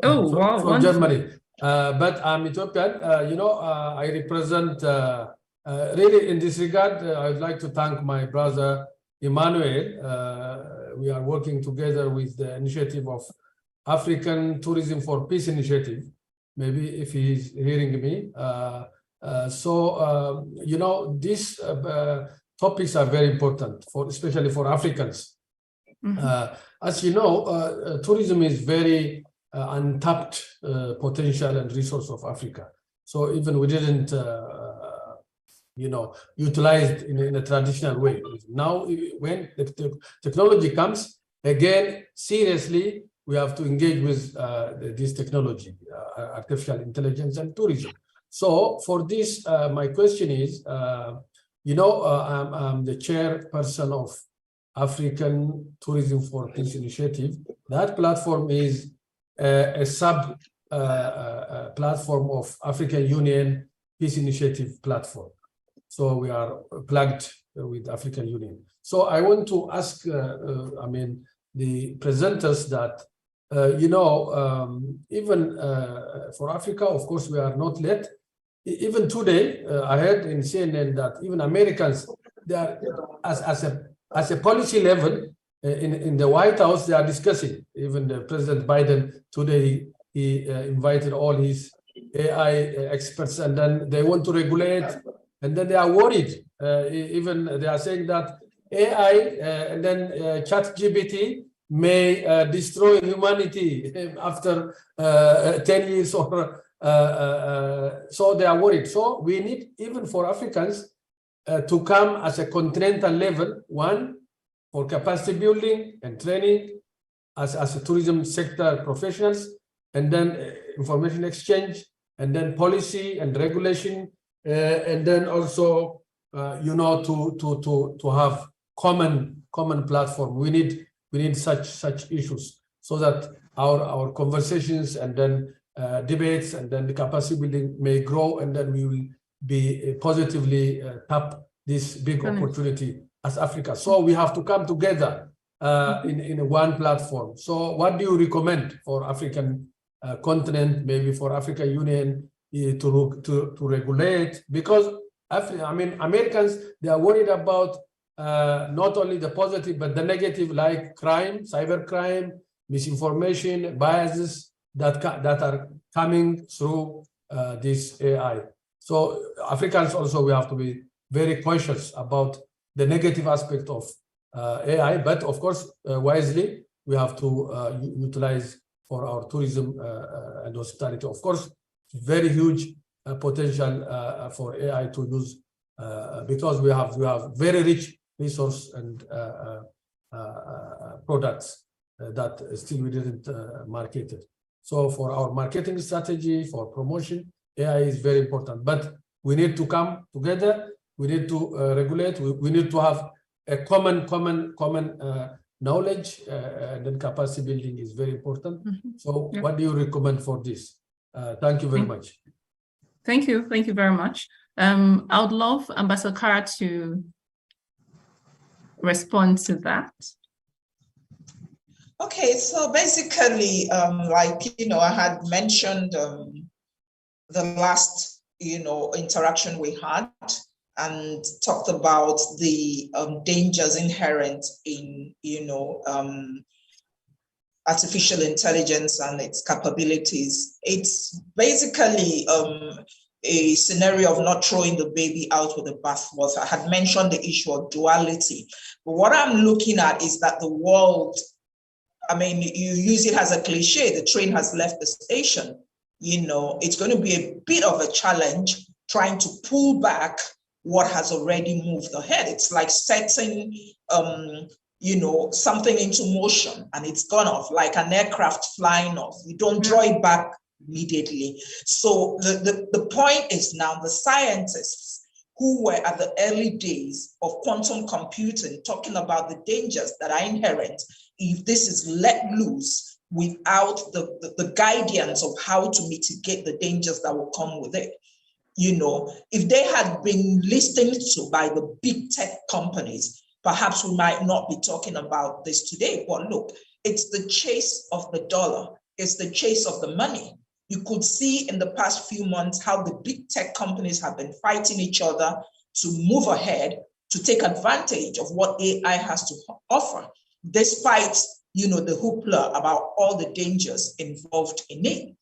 Oh, wow. From Germany. But I'm Ethiopian. I represent, really in this regard, I'd like to thank my brother Emmanuel. We are working together with the initiative of African Tourism for Peace Initiative. Maybe if he's hearing me. These topics are very important, especially for Africans. Mm-hmm. As you know, tourism is very untapped potential and resource of Africa. So even we didn't, utilized in a traditional way. Now, when the technology comes, again, seriously, we have to engage with this technology, artificial intelligence and tourism. So for this, my question is, You know, I'm the chairperson of African Tourism for Peace Initiative. That platform is a sub platform of African Union Peace Initiative platform. So we are plugged with African Union. So I want to ask, I mean, the presenters that, you know, even for Africa, of course, we are not late. Even today, I heard in CNN that even Americans, they are as a policy level in the White House, they are discussing. Even the President Biden today, he invited all his AI experts, and then they want to regulate, and then they are worried. Even they are saying that AI and then ChatGPT may destroy humanity after 10 years or so they are worried. So we need, even for Africans, to come as a continental level, one, for capacity building and training as a tourism sector professionals, and then information exchange, and then policy and regulation, and then also, you know, to have common platform. We need such issues so that our conversations and then debates and then the capacity building may grow, and then we will be positively tap this big opportunity as Africa. So we have to come together in one platform. So what do you recommend for African continent, maybe for African Union to regulate? Because I mean, Americans, they are worried about not only the positive, but the negative, like crime, cybercrime, misinformation, biases that are coming through this AI. So Africans also, we have to be very cautious about the negative aspect of AI, but of course, wisely, we have to utilize for our tourism and hospitality. Of course, very huge potential for AI to use because we have very rich resource and products that still we didn't market it. So for our marketing strategy, for promotion, AI is very important. But we need to come together. We need to regulate. We need to have a common knowledge, and then capacity building is very important. So what do you recommend for this? Thank you very much. Thank you very much. I would love Ambassador Kara to respond to that. Okay, so basically, like, you know, I had mentioned the last, you know, interaction we had and talked about the dangers inherent in, you know, artificial intelligence and its capabilities. It's basically a scenario of not throwing the baby out with the bathwater. I had mentioned the issue of duality, but what I'm looking at is that the world, I mean, you use it as a cliche, the train has left the station. You know, it's going to be a bit of a challenge trying to pull back what has already moved ahead. It's like setting, you know, something into motion and it's gone off, like an aircraft flying off. You don't draw it back immediately. So the point is now the scientists who were at the early days of quantum computing talking about the dangers that are inherent if this is let loose without the guidance of how to mitigate the dangers that will come with it. You know, if they had been listened to by the big tech companies, perhaps we might not be talking about this today. But look, it's the chase of the dollar. It's the chase of the money. You could see in the past few months how the big tech companies have been fighting each other to move ahead, to take advantage of what AI has to offer, despite, you know, the hoopla about all the dangers involved in it.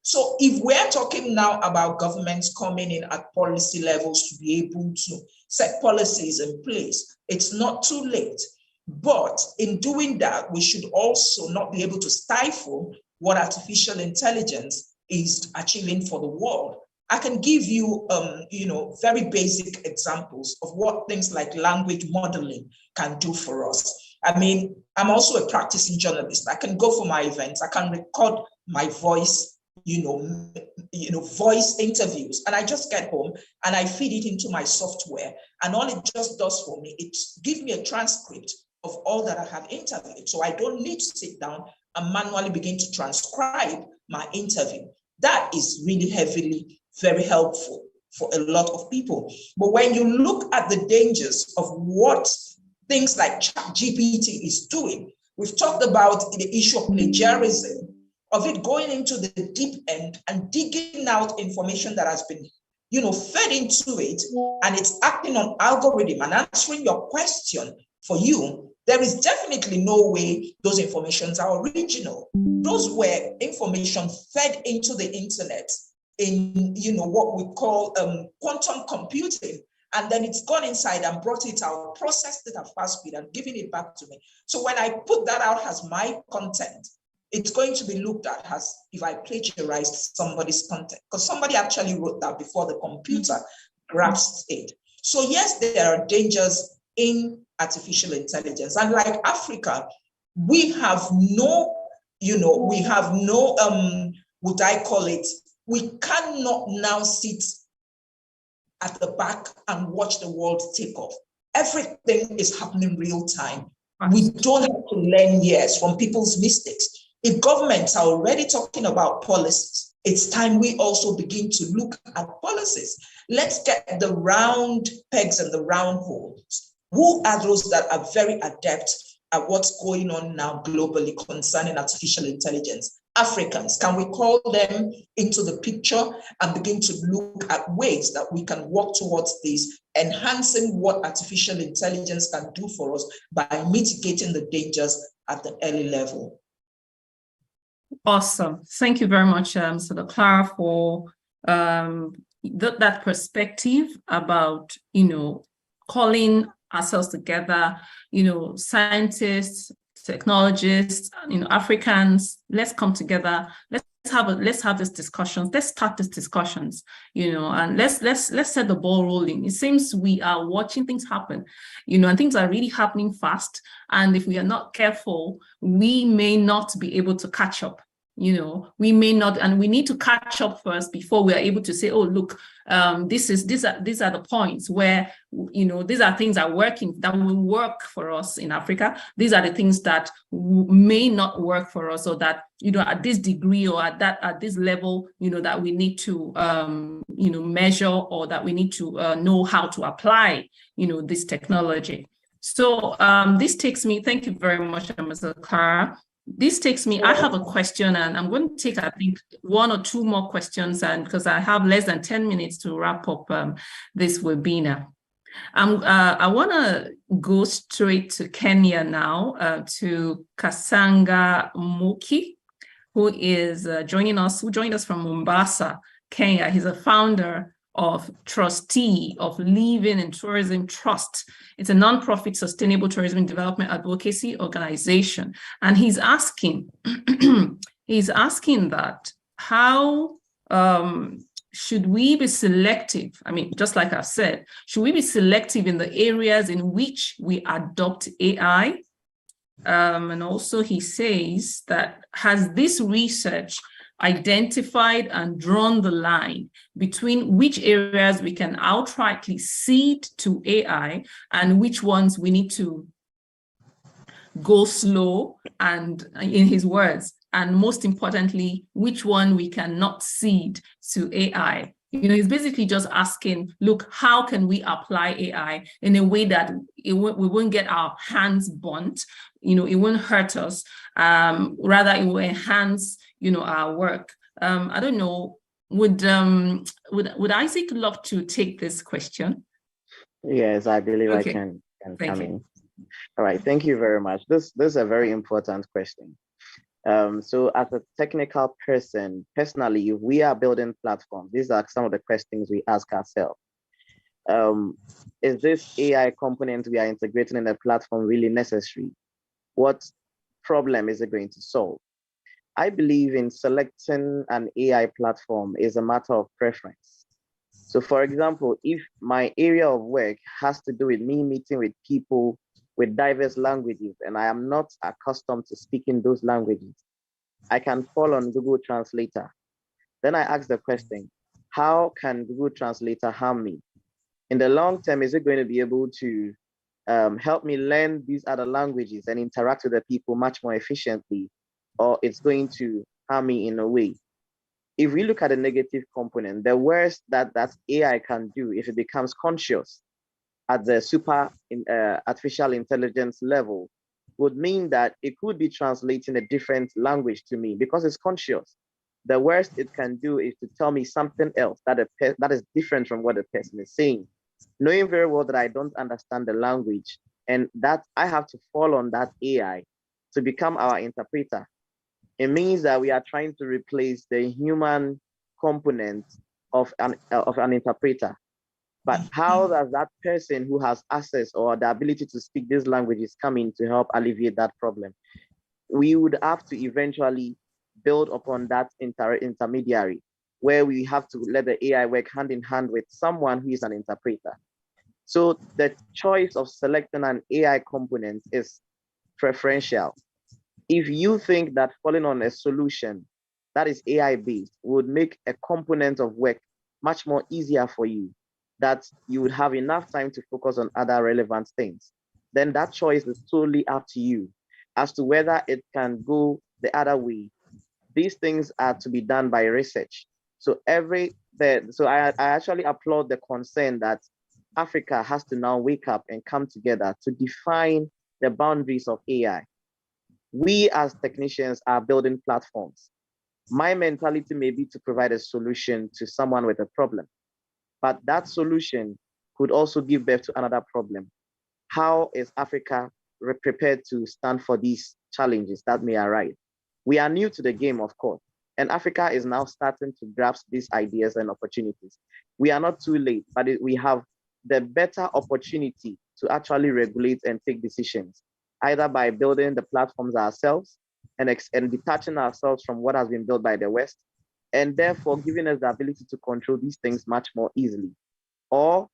So if we're talking now about governments coming in at policy levels to be able to set policies in place, it's not too late. But in doing that, we should also not be able to stifle what artificial intelligence is achieving for the world. I can give you, you know, very basic examples of what things like language modeling can do for us. I mean, I'm also a practicing journalist. I can go for my events. I can record my voice voice interviews. And I just get home and I feed it into my software. And all it just does for me, it gives me a transcript of all that I have interviewed. So I don't need to sit down and manually begin to transcribe my interview. That is really heavily, very helpful for a lot of people. But when you look at the dangers of what things like ChatGPT is doing, we've talked about the issue of plagiarism, of it going into the deep end and digging out information that has been, fed into it, and it's acting on algorithm and answering your question for you. There is definitely no way those informations are original. Those were information fed into the internet in, what we call quantum computing. And then it's gone inside and brought it out, processed it at fast speed and given it back to me. So when I put that out as my content, it's going to be looked at as if I plagiarized somebody's content, because somebody actually wrote that before the computer grasped it. So yes, there are dangers in artificial intelligence. And like Africa, we have no, would I call it, we cannot now sit at the back and watch the world take off. Everything is happening real time. We don't have to learn years from people's mistakes. If governments are already talking about policies, it's time we also begin to look at policies. Let's get the round pegs and the round holes. Who are those that are very adept at what's going on now globally concerning artificial intelligence? Africans, can we call them into the picture and begin to look at ways that we can work towards this, enhancing what artificial intelligence can do for us by mitigating the dangers at the early level? Awesome. Thank you very much, Mr. Clara, for that perspective about, calling ourselves together, scientists, technologists, Africans. Let's come together. Let's have this discussion. Let's start these discussions, and let's set the ball rolling. It seems we are watching things happen, and things are really happening fast. And if we are not careful, we may not be able to catch up. We may not, and we need to catch up first before we are able to say, oh, look, these are the points where, these are things that will work for us in Africa. These are the things that may not work for us, or that, at this degree or at this level, that we need to, measure, or that we need to know how to apply, this technology. So this takes me, thank you very much, Mr. Clara. This takes me, I have a question, and I'm going to take, I think, one or two more questions, and because I have less than 10 minutes to wrap up this webinar. I want to go straight to Kenya now, to Kasanga Moki, who is joined us from Mombasa, Kenya. He's a founder of trustee of Living and Tourism Trust. It's a nonprofit sustainable tourism development advocacy organization. And he's asking, that how should we be selective? I mean, just like I've said, should we be selective in the areas in which we adopt AI? And also he says that, has this research identified and drawn the line between which areas we can outrightly cede to AI and which ones we need to go slow, and, in his words, and most importantly, which one we cannot cede to AI? He's basically just asking, look, how can we apply AI in a way that we won't get our hands burnt, it won't hurt us, rather it will enhance, our work. I don't know, would Isaac love to take this question? Yes, I believe okay. I can Thank come you. in. All right, thank you very much. This is a very important question. So as a technical person, personally, if we are building platforms, these are some of the questions we ask ourselves. Is this AI component we are integrating in the platform really necessary? What problem is it going to solve? I believe in selecting an AI platform is a matter of preference. So for example, if my area of work has to do with me meeting with people with diverse languages, and I am not accustomed to speaking those languages, I can fall on Google Translator. Then I asked the question, how can Google Translator harm me? In the long term, is it going to be able to help me learn these other languages and interact with the people much more efficiently, or it's going to harm me in a way? If we look at the negative component, the worst that AI can do if it becomes conscious at the super artificial intelligence level would mean that it could be translating a different language to me because it's conscious. The worst it can do is to tell me something else that is different from what the person is saying, knowing very well that I don't understand the language and that I have to fall on that AI to become our interpreter. It means that we are trying to replace the human component of an interpreter. But how does that person who has access or the ability to speak these languages come in to help alleviate that problem? We would have to eventually build upon that intermediary, where we have to let the AI work hand in hand with someone who is an interpreter. So the choice of selecting an AI component is preferential. If you think that falling on a solution that is AI-based would make a component of work much more easier for you, that you would have enough time to focus on other relevant things, then that choice is totally up to you as to whether it can go the other way. These things are to be done by research. So I actually applaud the concern that Africa has to now wake up and come together to define the boundaries of AI. We as technicians are building platforms. My mentality may be to provide a solution to someone with a problem, but that solution could also give birth to another problem. How is Africa prepared to stand for these challenges that may arise? We are new to the game, of course, and Africa is now starting to grasp these ideas and opportunities. We are not too late, but we have the better opportunity to actually regulate and take decisions, either by building the platforms ourselves and detaching ourselves from what has been built by the West, and therefore giving us the ability to control these things much more easily, or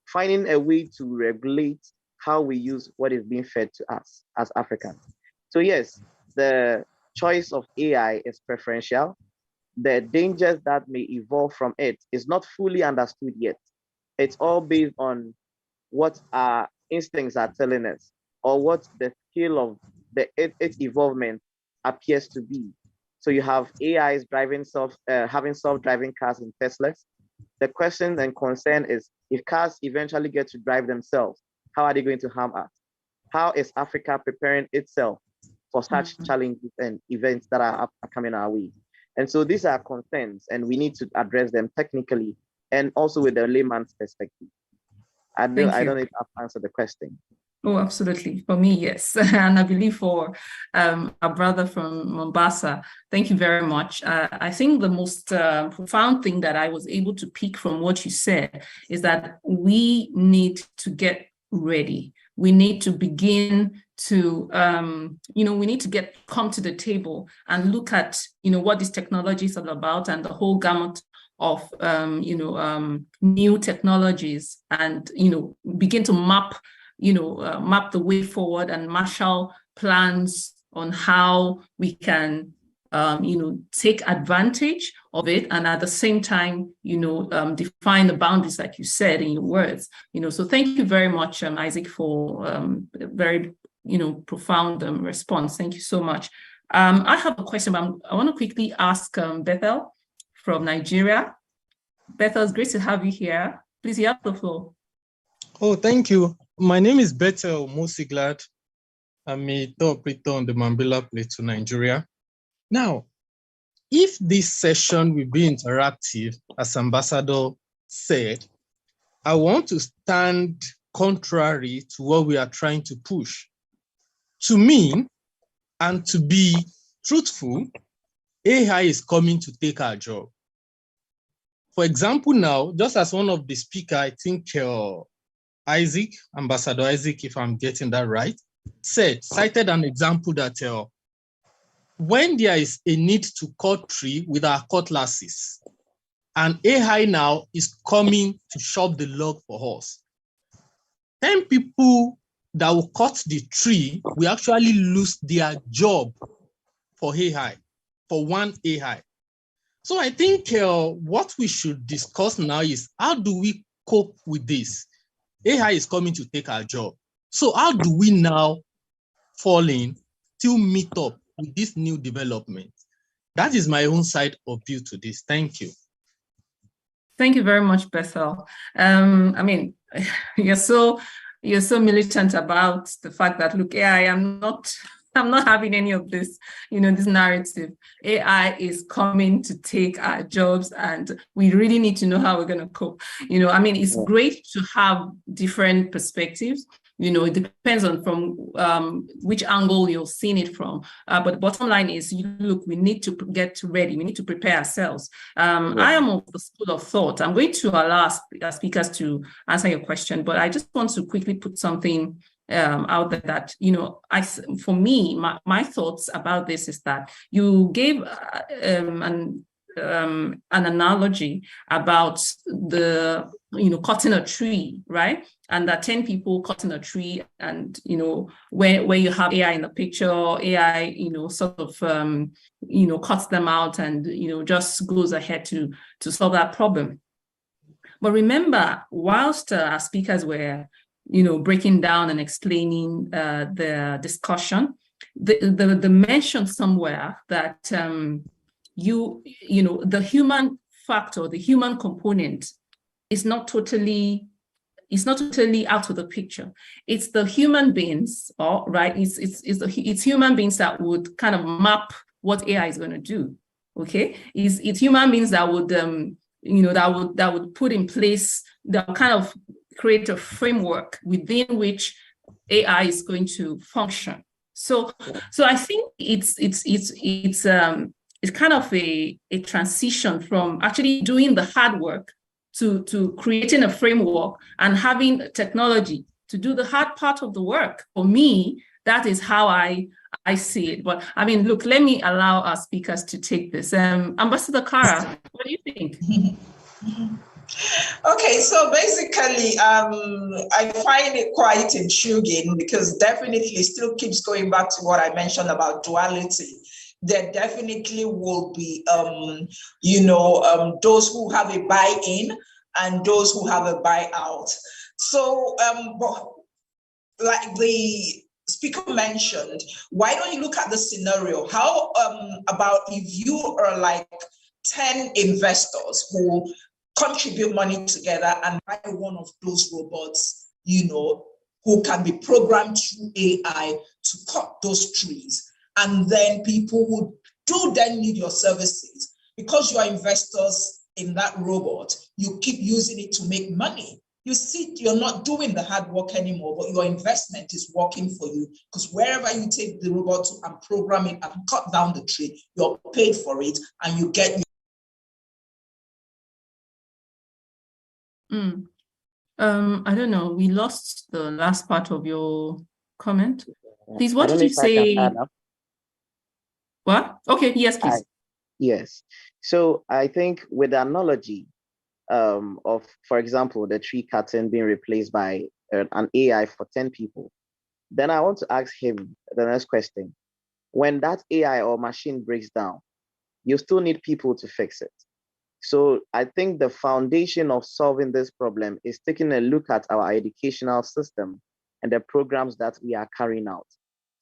finding a way to regulate how we use what is being fed to us as Africans. So yes, the choice of AI is preferential. The dangers that may evolve from it is not fully understood yet. It's all based on what our instincts are telling us, or what the scale of its evolvement appears to be. So you have AIs having self-driving cars in Teslas. The question and concern is, if cars eventually get to drive themselves, how are they going to harm us? How is Africa preparing itself for such challenges and events that are coming our way? And so these are concerns, and we need to address them technically and also with a layman's perspective. I don't know if I've answered the question. Oh, absolutely. For me, yes. And I believe for our brother from Mombasa, thank you very much. I think the most profound thing that I was able to pick from what you said is that we need to get ready. We need to begin to, we need to come to the table and look at, what this technology is all about and the whole gamut of, new technologies, and, begin to map the way forward and marshal plans on how we can, take advantage of it, and at the same time, define the boundaries, like you said in your words. So thank you very much, Isaac, for a very, profound response. Thank you so much. I have a question, but I want to quickly ask Bethel from Nigeria. Bethel, it's great to have you here. Please, you have the floor. Oh, thank you. My name is Bethel Musiglad. I'm a tour operator on the Mambila Plateau, Nigeria. Now, if this session will be interactive, as Ambassador said, I want to stand contrary to what we are trying to push. To me, and to be truthful, AI is coming to take our job. For example, now, just as one of the speakers, I think Isaac, Ambassador Isaac, if I'm getting that right, cited an example that when there is a need to cut tree with our cutlasses, and AI now is coming to chop the log for us, 10 people that will cut the tree will actually lose their job for AI, for one AI. So I think what we should discuss now is how do we cope with this? AI is coming to take our job. So how do we now fall in to meet up with this new development? That is my own side of view to this. Thank you. Thank you very much, Bethel. I mean, you're so militant about the fact that, look, AI, I'm not having any of this, this narrative. AI is coming to take our jobs, and we really need to know how we're going to cope. I mean, it's great to have different perspectives. It depends on from which angle you're seeing it from. But the bottom line is, look, we need to get ready. We need to prepare ourselves. I am of the school of thought. I'm going to allow our speakers to answer your question, but I just want to quickly put something out there that, for me, my thoughts about this is that you gave an analogy about the cutting a tree, right? And that 10 people cutting a tree, and where you have AI in the picture, AI sort of cuts them out and just goes ahead to solve that problem. But remember, whilst our speakers were breaking down and explaining the discussion, the mention somewhere that the human factor, the human component is not totally out of the picture. It's the human beings, right? It's human beings that would kind of map what AI is going to do. Okay, it's human beings that would that would put in place, that kind of create a framework within which AI is going to function. So I think it's kind of a transition from actually doing the hard work to creating a framework and having technology to do the hard part of the work. For me, that is how I see it. But I mean, look, let me allow our speakers to take this. Ambassador Kara, what do you think? Okay, so basically, I find it quite intriguing, because definitely it still keeps going back to what I mentioned about duality. There definitely will be, those who have a buy-in and those who have a buy-out. So, like the speaker mentioned, why don't you look at the scenario? How about if you are like 10 investors who contribute money together and buy one of those robots, who can be programmed through AI to cut those trees. And then people who do then need your services, because you are investors in that robot, you keep using it to make money. You see, you're not doing the hard work anymore, but your investment is working for you, because wherever you take the robot to and program it and cut down the tree, you're paid for it and you get. I don't know. We lost the last part of your comment. Please, what did you say? What? Okay, yes, please. Yes. So I think with the analogy of, for example, the tree cutting being replaced by an AI for 10 people, then I want to ask him the next question. When that AI or machine breaks down, you still need people to fix it. So I think the foundation of solving this problem is taking a look at our educational system and the programs that we are carrying out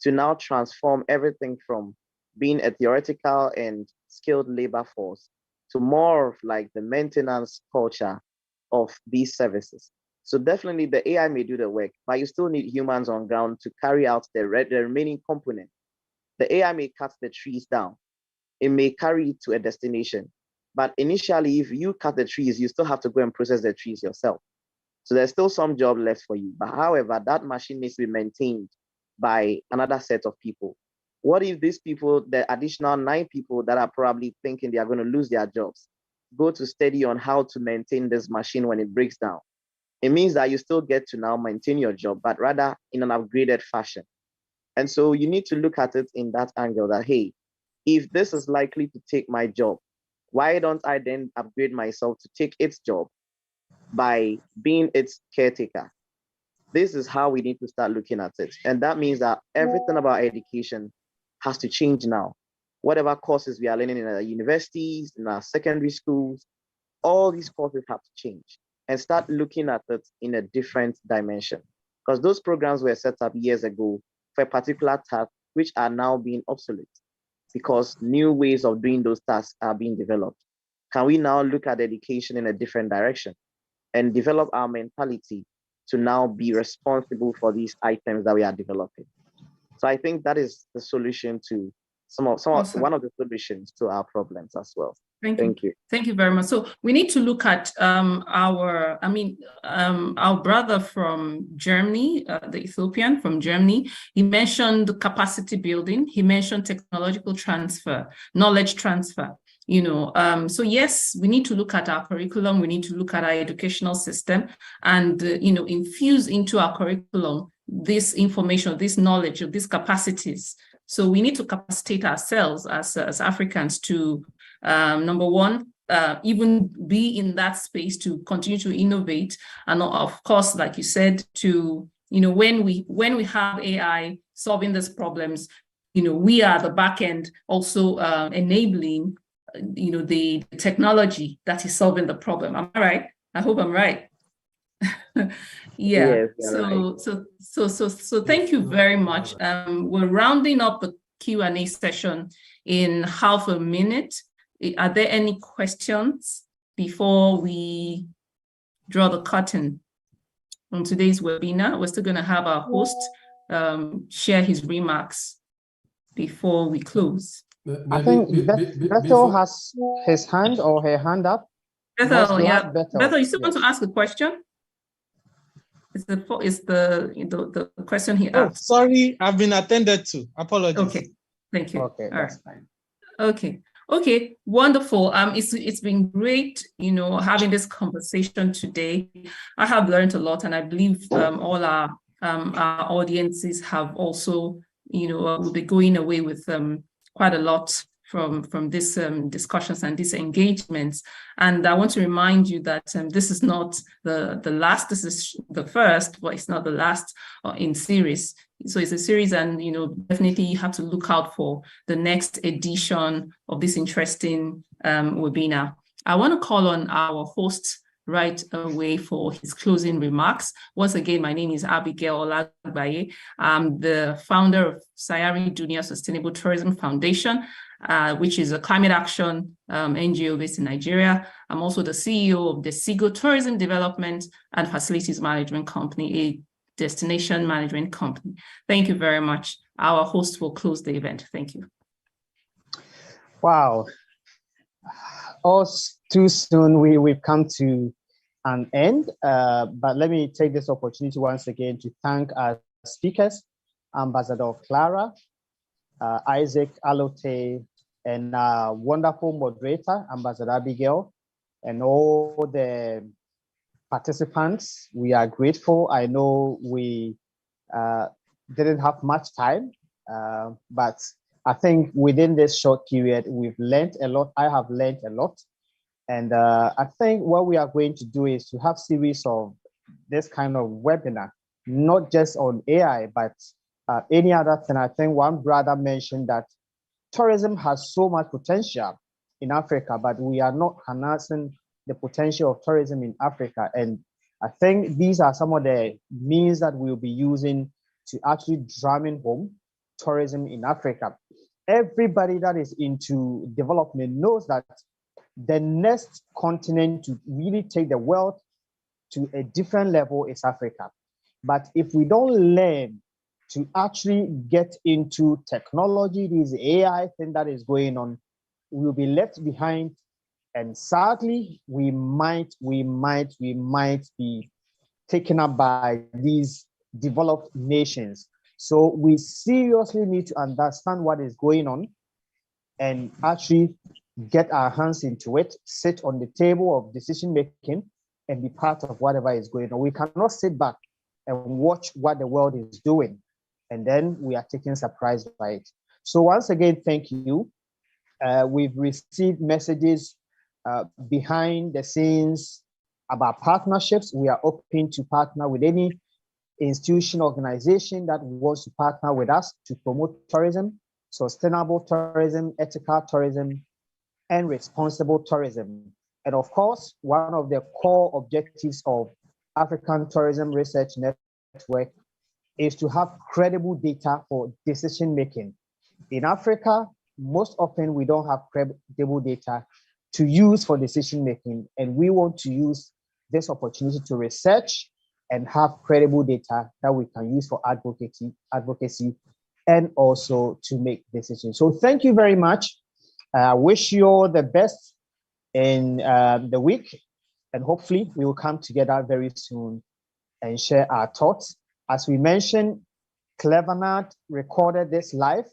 to now transform everything from being a theoretical and skilled labor force to more of like the maintenance culture of these services. So definitely the AI may do the work, but you still need humans on ground to carry out the remaining component. The AI may cut the trees down. It may carry it to a destination. But initially, if you cut the trees, you still have to go and process the trees yourself. So there's still some job left for you. But however, that machine needs to be maintained by another set of people. What if these people, the additional 9 people that are probably thinking they are going to lose their jobs, go to study on how to maintain this machine when it breaks down? It means that you still get to now maintain your job, but rather in an upgraded fashion. And so you need to look at it in that angle that, hey, if this is likely to take my job, why don't I then upgrade myself to take its job by being its caretaker? This is how we need to start looking at it. And that means that everything about education has to change now. whatever courses we are learning in our universities, in our secondary schools, all these courses have to change and start looking at it in a different dimension. Because those programs were set up years ago for a particular task, which are now being obsolete because new ways of doing those tasks are being developed. Can we now look at education in a different direction and develop our mentality to now be responsible for these items that we are developing? So I think that is the solution to Awesome. one of the solutions to our problems as well. Thank you. Thank you very much. So we need to look at our brother from Germany, the Ethiopian from Germany. He mentioned capacity building. He mentioned technological transfer, knowledge transfer. So yes, we need to look at our curriculum. We need to look at our educational system and, infuse into our curriculum this information, this knowledge, these capacities. So we need to capacitate ourselves as Africans to, number one, even be in that space to continue to innovate. And of course, like you said, to, when we have AI solving these problems, we are the back end also enabling the technology that is solving the problem. Am I right? I hope I'm right. Yeah. Yes, So thank you very much. We're rounding up the Q&A session in half a minute. Are there any questions before we draw the curtain on today's webinar? We're still going to have our host share his remarks before we close. I think Bethel has his hand or her hand up. Bethel, yeah. Bethel, you still want to ask a question? Is the question he asked? Oh, sorry, I've been attended to. Apologies. Okay, thank you. Okay, that's fine. Okay, wonderful. It's been great, having this conversation today. I have learned a lot, and I believe all our audiences have also, will be going away with quite a lot from these discussions and these engagements. And I want to remind you that this is not the last, this is the first, but it's not the last in series. So it's a series, and definitely you have to look out for the next edition of this interesting webinar. I want to call on our host right away for his closing remarks. Once again, my name is Abigail Olagbaye. I'm the founder of Sayari Dunia Sustainable Tourism Foundation, which is a climate action NGO based in Nigeria. I'm also the CEO of the Sigo Tourism Development and Facilities Management Company, a destination management company. Thank you very much. Our host will close the event. Thank you. Wow. All too soon, we've come to an end, but let me take this opportunity once again to thank our speakers, Ambassador Clara, Isaac Alote, and our wonderful moderator, Ambassador Abigail, and all the participants. We are grateful. I know we didn't have much time, but I think within this short period, we've learned a lot. I have learned a lot. And I think what we are going to do is to have series of this kind of webinar, not just on AI, but any other thing. I think one brother mentioned that tourism has so much potential in Africa, but we are not harnessing the potential of tourism in Africa. And I think these are some of the means that we'll be using to actually drumming home tourism in Africa. Everybody that is into development knows that the next continent to really take the world to a different level is Africa. But if we don't learn to actually get into technology, this AI thing that is going on, we'll be left behind. And sadly, we might be taken up by these developed nations. So we seriously need to understand what is going on and actually get our hands into it, sit on the table of decision making and be part of whatever is going on. We cannot sit back and watch what the world is doing, and then we are taken surprised by it. So once again, thank you. We've received messages behind the scenes about partnerships. We are open to partner with any institution, organization that wants to partner with us to promote tourism. sustainable tourism, ethical tourism, and responsible tourism. And of course, one of the core objectives of African Tourism Research Network is to have credible data for decision making. In Africa, most often we don't have credible data to use for decision making, and we want to use this opportunity to research and have credible data that we can use for advocacy, and also to make decisions. So thank you very much. I wish you all the best in the week, and hopefully we will come together very soon and share our thoughts. As we mentioned, Clevernat recorded this live.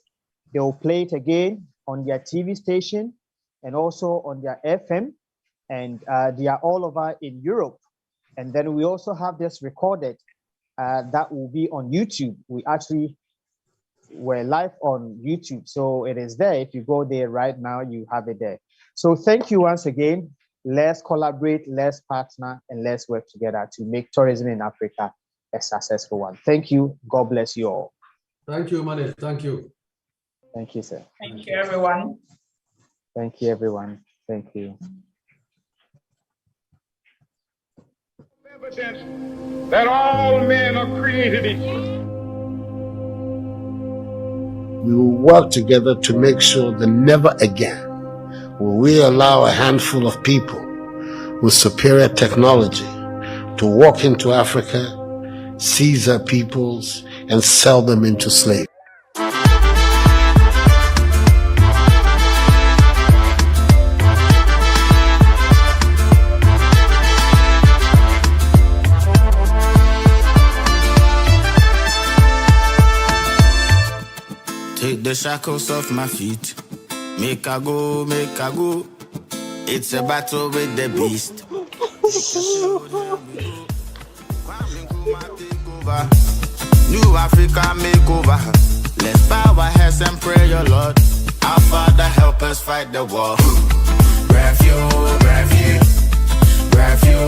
They will play it again on their TV station and also on their FM, and they are all over in Europe. And then we also have this recorded that will be on YouTube. We actually were live on YouTube, so it is there. If you go there right now, you have it there. So thank you once again. Let's collaborate, let's partner, and let's work together to make tourism in Africa a successful one. Thank you. God bless you all. Thank you, Mane. Thank you. Thank you, sir. Thank you, everyone. Thank you, everyone. Thank you. Evidence that all men are created equal. We will work together to make sure that never again will we allow a handful of people with superior technology to walk into Africa, seize our peoples, and sell them into slavery. Take the shackles off my feet. Make I go, make I go. It's a battle with the beast. New Africa makeover. Let's bow our heads and pray, your Lord. Our Father, help us fight the war. Refuge, refuge, refuge.